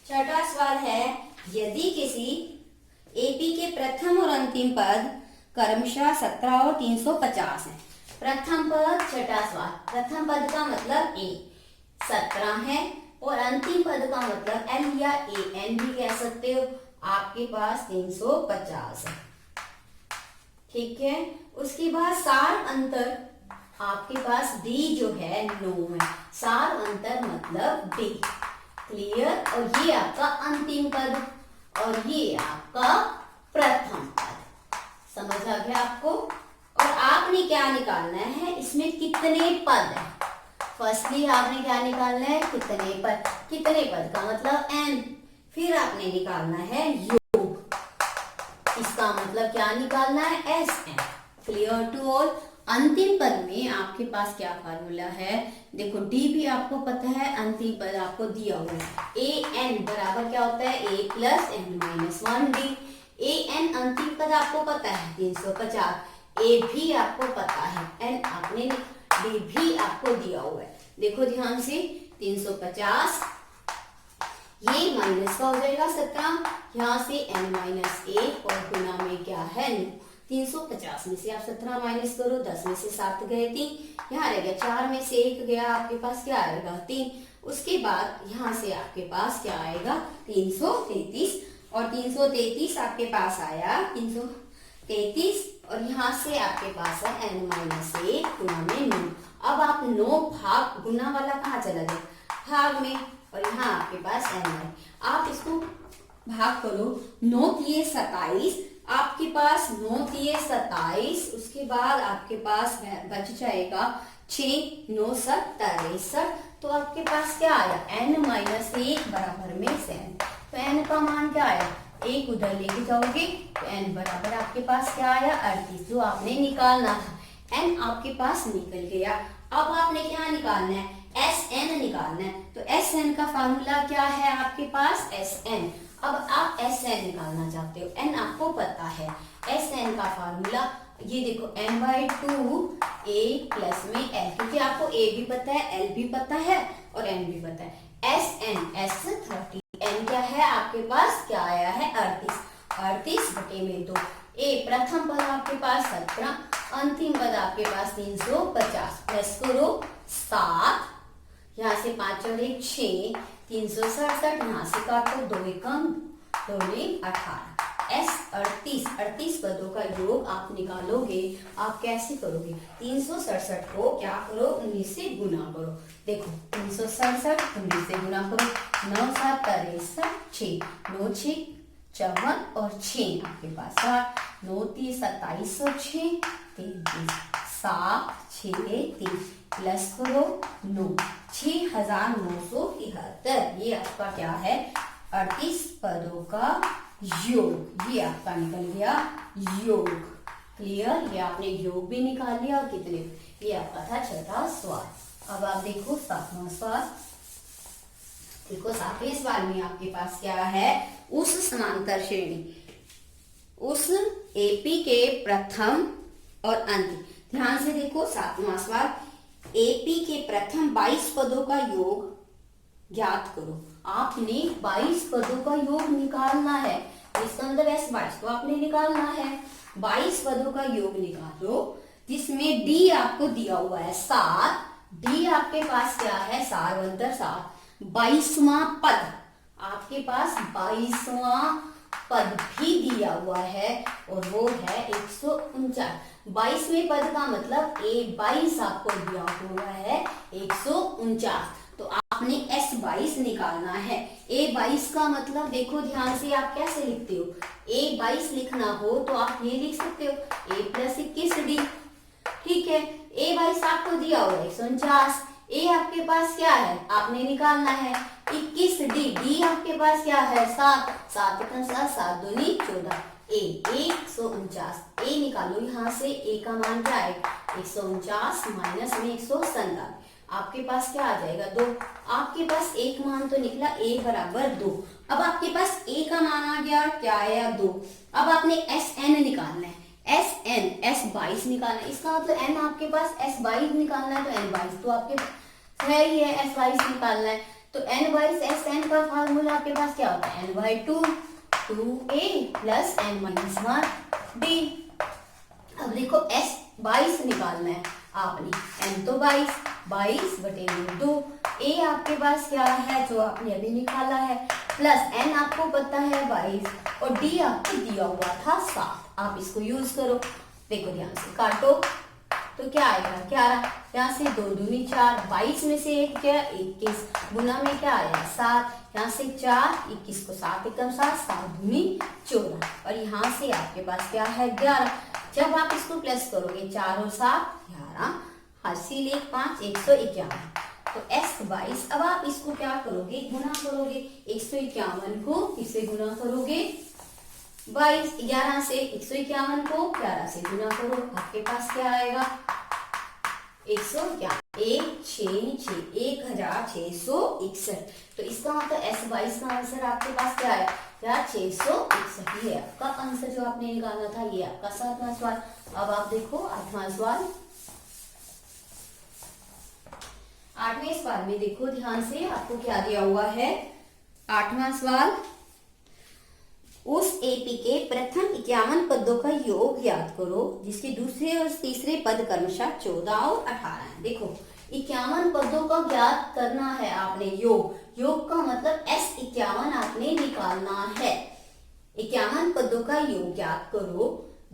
Speaker 1: 6ठा सवाल है, यदि किसी एपी के प्रथम और अंतिम पद क्रमशः 17 और 350 है। प्रथम पद 6ठा सवाल, प्रथम पद का मतलब a 17 है और अंतिम पद का मतलब l या an भी कह सकते हो, आपके पास 350 है, ठीक है। उसके बाद सार अंतर आपके पास d जो है 9 है, सार अंतर मतलब d, क्लियर। और ये आपका अंतिम पद और ये आपका प्रथम पद, समझ आ गया आपको। और आपने क्या निकालना है, इसमें कितने पद है, फर्स्टली आपने क्या निकालना है कितने पद, कितने पद का मतलब n, फिर आपने निकालना है योग, इसका मतलब क्या निकालना है SN, क्लियर टू ऑल। अंतिम पद में आपके पास क्या फार्मूला है, देखो d भी आपको पता है, अंतिम पद आपको दिया हुआ है, an बराबर क्या होता है a plus n-1 d, A N अंतिम पद आपको पता है 350, ए भी आपको पता है, एन आपने डी भी आपको दिया हुआ है। देखो ध्यान से 350 ये माइनस का हो जाएगा 17, यहाँ से n माइनस 1 और गुना में क्या है 9। 350 में से आप 17 माइनस करो, 10 में से 7 गए 3, यहाँ रह गया 4 में से 1 गया, आपके पास क्या आएगा 3। उसके बाद यहाँ से आपके पास क्या आएगा 333, और 333 आपके पास आया 333, और यहाँ से आपके पास है n माइनस 1 गुना में 9। अब आप 9 भाग गुना वाला कहाँ चला गया भाग में, और यहाँ आपके पास n है। आप इसको भाग करो, 9 तिये 27, आपके पास 9 तिये 27, उसके बाद आपके पास बच जाएगा 6 9 7 63, तो आपके पास क्या आया n माइनस 1 बराबर में 7। तो n का मान क्या आया, एक उधर लेके जाओगे तो n बराबर आपके पास क्या आया 38, जो आपने निकालना था। n आपके पास निकल गया। अब आपने क्या निकालना है Sn निकालना है। तो Sn का फार्मूला क्या है आपके पास Sn। अब आप Sn निकालना चाहते हो, n आपको पता है। Sn का फार्मूला ये देखो n/2 a प्लस में l, क्योंकि आपको a भी पता है l भी पता है और n भी पता है। Sn S30, n क्या है आपके पास क्या आया है 38 बटे में 2। ए प्रथम पद आपके पास 17, अंतिम पद आपके पास 350, प्लस करो 7, यहाँ से 5 और 1 6, 367, यहाँ से काटो 2 एकम 2 18। S 38 पदों का योग आप निकालोगे, आप कैसे करोगे 367 को क्या करो 19 से गुना करो। देखो 367 19 से गुना करो, 9 7 63, 6 9 6 54 और 6 आपके पास 8, 9 30 27 और 6 33, 7 6 3 प्लस करो 9 6973। ये आपका क्या है 38 पदों का योग, ये आपका निकल गया योग। क्लियर, ये आपने योग भी निकाल लिया। और कितने, ये आपका था छठा सवाल। अब आप देखो 7वां सवाल। देखो 7वें सवाल में आपके पास क्या है, उस समांतर श्रेणी उस एपी के प्रथम और अंतिम। ध्यान से देखो 7वां सवाल, एपी के प्रथम 22 पदों का योग ज्ञात करो। आपने 22 पदों का योग निकालना है, इसका मतलब S22 तो आपने निकालना है। 22 पदों का योग निकालो, जिसमें डी आपको दिया हुआ है 7, डी आपके पास क्या है 7 22वां पद आपके पास 22वां पद भी दिया हुआ है, और वो है 149। 22वें पद का मतलब A22 आपको दिया हुआ है 149, तो आपने S22 निकालना है। A22 का मतलब देखो ध्यान से, आप कैसे लिखते हो, A22 लिखना हो तो आप ये लिख सकते हो A + 21D। ठीक है, A22 आपको दिया हुआ है 149, ए आपके पास क्या है आपने निकालना है 21D, डी आपके पास क्या है 7 7 7 दूनी 14, ए 149, ए निकालो यहाँ से, ए का मान क्या है 149 माइनस में 197, आपके पास क्या आ जाएगा 2। आपके पास एक मान तो निकला a बराबर 2। अब आपके पास a का मान आ गया क्या आया 2। अब आपने Sn निकालना है, Sn S22 निकालना है, इसका मतलब n आपके पास S22 निकालना है, तो n22 तो आपके है ही है, S22 निकालना है, तो n/2 Sn का फार्मूला आपके पास क्या होता है n/2 2a प्लस n-1d। अब देखो S22 निकालना है आपने, n तो 22 बटे 2, a आपके पास क्या है जो आपने अभी निकाला है, प्लस n आपको पता है 22 और d आपको दिया हुआ था 7। आप इसको यूज करो, देखो ध्यान से काटो तो क्या आएगा 11, यहाँ से 2 दूनी 4, 22 में से 1 क्या 21, गुना में क्या आया 7, यहाँ से 4 21 को 7 एकम 7 7 दूनी 14, और यहाँ से आपके पास क्या है 11। जब आप इसको प्लस करोगे 4 और 7 11, हासिल 1 5 151, तो S22। अब आप इसको क्या करोगे गुना करोगे, 151 को इससे गुना करोगे 22, 11 से 151 को 11 से गुना करो, आपके पास क्या आएगा 111। 166 1661। तो इसका मतलब S22 का आंसर आपके पास क्या है, क्या 661। ये आपका आंसर जो आपने निकाला था। ये आपका 7वां सवाल। अब आप देखो 8वां सवाल। 8वें सवाल में देखो ध्यान से, आपको क्या दिया हुआ है। 8वां सवाल, उस एपी के प्रथम 51 पदों का योग ज्ञात करो जिसके दूसरे और तीसरे पद क्रमशः 14 और 18 है। देखो 51 पदों का ज्ञात करना है आपने। योग का मतलब S51 आपने निकालना है। 51 पदों का योग ज्ञात करो,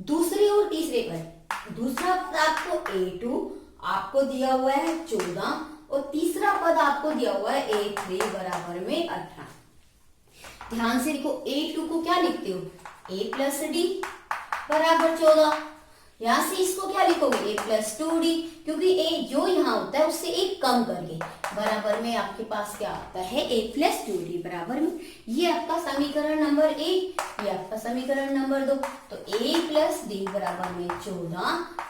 Speaker 1: दूसरे और तीसरे पद। दूसरा पद आपको A2 आपको दिया हुआ है 14 और तीसरा पद आपको दिया हुआ है A3 बराबर में 18। ध्यान से देखो, A2 को क्या लिखते हो, A प्लस डी बराबर 14। यहां से इसको क्या लिखोगे, A प्लस 2D, क्योंकि A जो यहाँ होता है उससे एक कम करके बराबर में आपके पास क्या आता है, A प्लस 2D बराबर में। ये आपका समीकरण नंबर 1, ये आपका समीकरण नंबर 2। तो A प्लस डी बराबर में 14,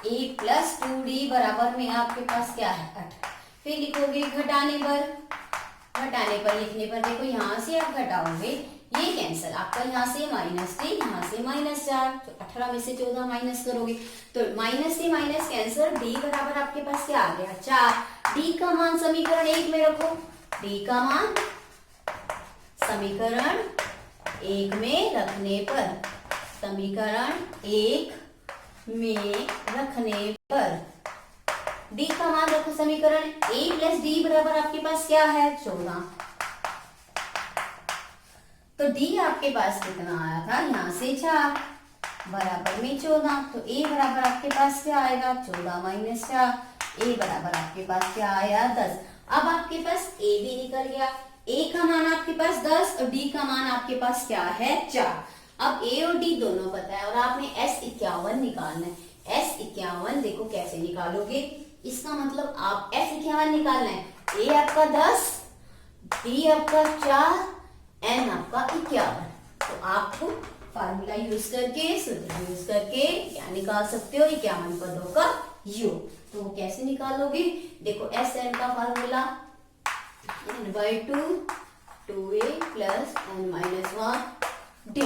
Speaker 1: A प्लस 2D बराबर में आपके पास क्या है 18। फिर लिखोगे घटाने पर लिखने पर देखो यहाँ से आप घटाओगे, ये कैंसिल, आपका यहाँ से -3 यहाँ से -4, तो 18 में से 14 माइनस करोगे तो माइनस से माइनस कैंसिल, डी बराबर आपके पास क्या आ गया 4। डी का मान समीकरण 1 में रखो, डी का मान समीकरण 1 में रखने पर, समीकरण 1 में रखने पर डी का मान रखो समीकरण A प्लस डी बराबर आपके पास क्या है 14। तो डी आपके पास कितना आया था, यहाँ से 4 बराबर में 14। तो A बराबर आपके पास क्या आएगा 14 माइनस 4, A बराबर आपके पास क्या आया 10। अब आपके पास A भी निकल गया, A का मान आपके पास 10 और D का मान आपके पास क्या है 4। अब A और D दोनों पता है और आपने S51 निकालना है। S51 देखो कैसे निकालोगे, इसका मतलब आप S51 निकालना है। A आपका 10, D आपका 4, N आपका 51। तो आपको फार्मूला यूज करके, सूत्र यूज करके क्या निकाल सकते हो 51 पदों का योग। तो वो कैसे निकालोगे, देखो SN का formula n/2 2a plus n-1 d।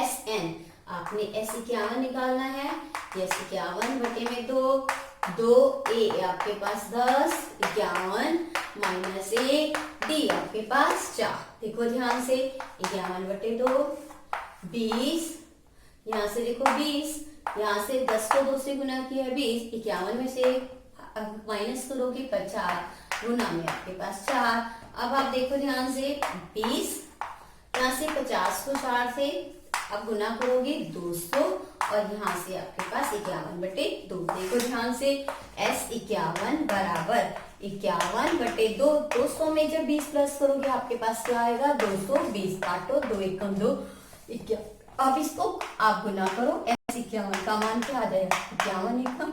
Speaker 1: SN आपने S51 निकालना है, S51 बटे में 2a आपके पास 10, 51 माइनस 1, d आपके पास 4। देखो ध्यान से 51 बटे 2 20, यहाँ से देखो 20, यहाँ से 10 को 2 से गुना किया 20, 51 में से माइनस करोगे 50 गुना में आपके पास 4। अब आप देखो ध्यान से 20, यहाँ से 50 को 4 से अब गुना करोगे 200 और यहाँ से आपके पास 51 बटे 2। देखो ध्यान से S51 बराबर 51 बटे 2। 200 में जब 20 प्लस करोगे आपके पास क्या आएगा 220, काटो 2 एकम 2 51। अब इसको आप गुना करो, S51 का मान क्या आ जाएगा 51 एकम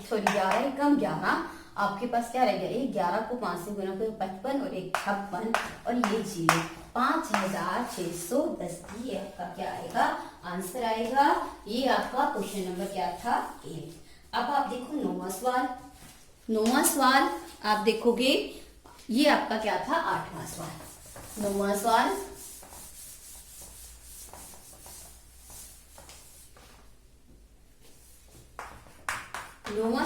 Speaker 1: 11 एकम 11। आपके पास क्या रह गया, 11 को 5 से गुना करो 55 और 1 56 और ये 0 5610। ये आपका क्या आएगा आंसर आएगा। ये आपका क्वेश्चन नंबर क्या था 8। अब आप देखो 9वां सवाल। 9वां सवाल आप देखोगे, ये आपका क्या था 8वां सवाल। 9वां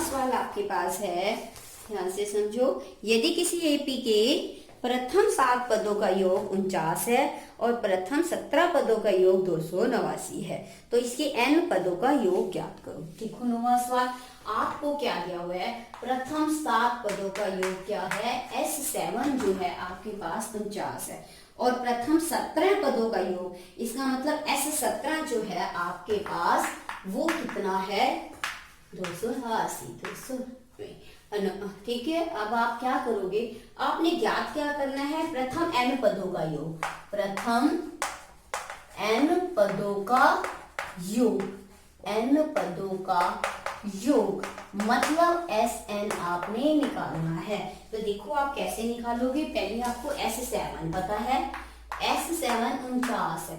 Speaker 1: सवाल, आपके पास है, ध्यान से समझो। यदि किसी एपी के प्रथम 7 पदों का योग 49 है और प्रथम 17 पदों का योग 289 है तो इसके n पदों का योग ज्ञात करो। देखो 9वां सवाल, आपको क्या दिया हुआ है, प्रथम 7 पदों का योग क्या है S7 जो है आपके पास 49 है और प्रथम 17 पदों का योग, इसका मतलब S17 जो है आपके पास वो कितना है 280। ठीक है। अब आप क्या करोगे, आपने ज्ञात क्या करना है प्रथम n पदों का योग, प्रथम n पदों का योग, n पदों का योग मतलब SN आपने निकालना है। तो देखो आप कैसे निकालोगे, पहले आपको S7 पता है, S7 49 है।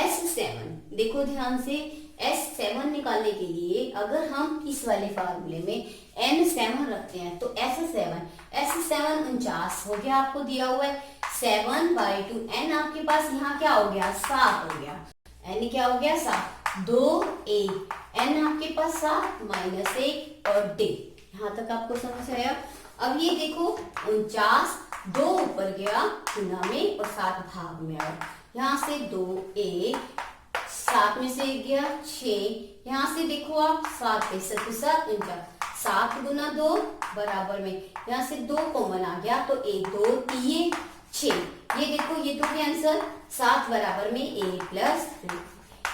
Speaker 1: S7 देखो ध्यान से, S7 निकालने के लिए अगर हम इस वाले फार्मूले में N7 रखते हैं तो S7 49 हो गया, आपको दिया हुआ है 7/2। N आपके पास यहाँ क्या हो गया, 7 हो गया। N क्या हो गया, 7। 2A, N आपके पास 7 -1 और D। यहाँ तक आपको समझ आया। अब ये देखो 49 2 ऊपर गया गुना में और 7 भाग में आया। यहाँ से 2A, 7 में से 1 गया 6। यहाँ से देखो आप 7 पे 7 49, 7 गुना 2 बराबर में, यहाँ से 2 कॉमन आ गया तो 1 2 3 6। ये देखो ये 2 कैंसल, 7 बराबर में A + 3।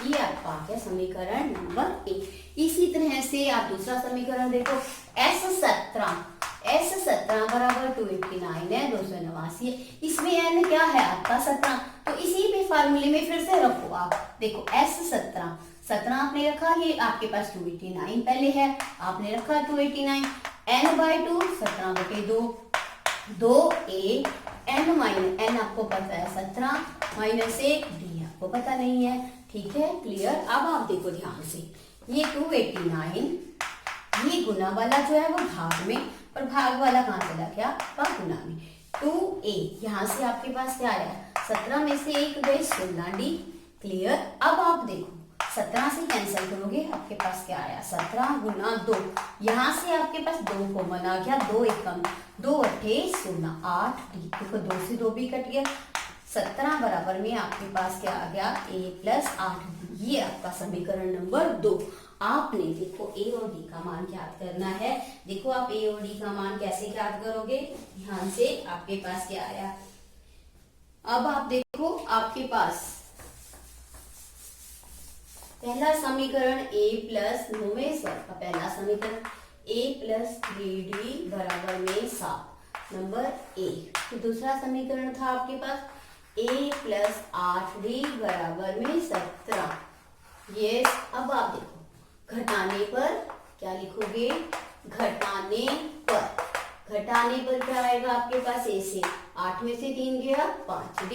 Speaker 1: ये आपका आ गया समीकरण नंबर 1। इसी तरह से आप दूसरा समीकरण देखो, S17 बराबर 289 है, 289 है। इसमें n क्या है आपका 17, तो इसी पे फार्मूले में फिर से रखो आप। देखो S17 आपने रखा, ये आपके पास 289 पहले है, आपने रखा 289। n/2 17/2, 2A, n आपको पता है 17 -1 D आपको पता नहीं है। ठीक है, क्लियर। अब आप देखो ध्यान से, ये 289, ये गुना वाला जो है वो भाग में और भाग वाला कहाँ चला गया, गुना में। 2A, यहाँ से आपके पास क्या आया, 17 में से 1 गए 16 D। क्लियर। अब आप देखो 17 से कैंसिल करोगे, आपके पास क्या आया, 17 गुना 2। यहाँ से आपके पास 2 कॉमन आ गया, 2 एकम 2 8 16 8 D। देखो 2 से 2 भी कट गया, 17 बराबर में आपके पास क्या आ गया, A + 8D। ये आपका समीकरण नंबर 2। आपने देखो A और D का मान ज्ञात करना है। देखो आप A और D का मान कैसे ज्ञात करोगे, ध्यान से। आपके पास क्या आया, अब आप देखो आपके पास पहला समीकरण A + नोमेश्वर का पहला समीकरण A + 3D बराबर में 7 नंबर A। तो दूसरा समीकरण था आपके पास A + 8D बराबर में 17। ये अब आप देखो घटाने पर क्या लिखोगे, घटाने पर क्या आएगा आपके पास, A से 8 में से 3 गया 5D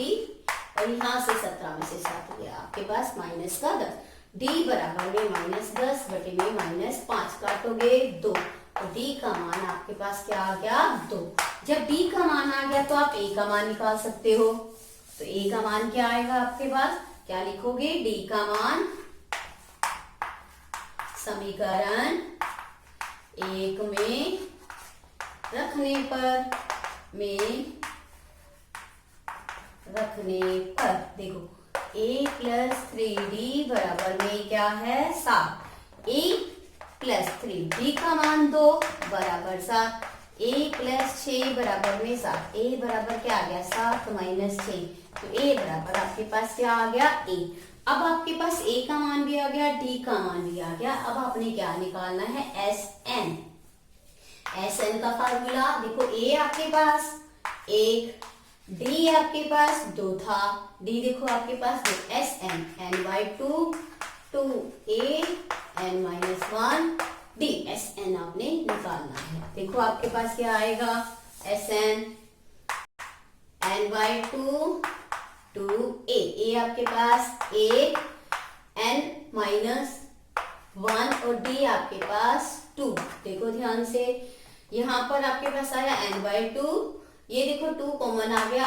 Speaker 1: और यहाँ से 17 में से 7 गया आपके पास -10। D बराबर में -10 बटे में -5 काटोगे 2, तो D का मान आपके पास क्या आ गया, 2। जब D का मान आ गया तो आप A का मान निकाल सकते हो। तो A का मान क्या आएगा आपके पास, क्या लिखोगे, D का मान समीकरण 1 में रखने पर देखो A + 3D बराबर में क्या है, 7। A + 3D का मान 2 बराबर 7। A + 6 बराबर में 7। A बराबर क्या आ गया, 7 - 6, तो A बराबर आपके पास क्या आ गया, A। अब आपके पास A का मान भी आ गया, D का मान भी आ गया। अब आपने क्या निकालना है, SN का फार्मूला देखो, A आपके पास 1, D आपके पास 2 था, D देखो आपके पास 2, SN n/2 2A n - 1 D। SN आपने निकालना है। देखो आपके पास क्या आएगा, SN n/2 2A। A आपके पास 1 n - 1 और D आपके पास 2। देखो ध्यान से, यहाँ पर आपके पास आया n/2, ये देखो 2 कॉमन आ गया,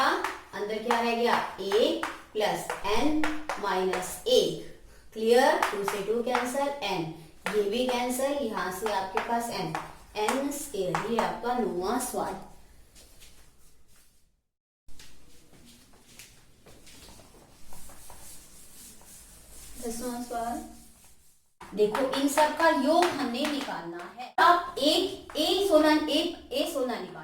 Speaker 1: अंदर क्या रह गया, A + n - 1। क्लियर। 2 से 2 कैंसल, n ये भी कैंसल, यहाँ से आपके पास n स्क्वायर। ये आपका 9वां सवाल। सवाल देखो, इन सब का योग हमने निकालना है। आप A16 निकाल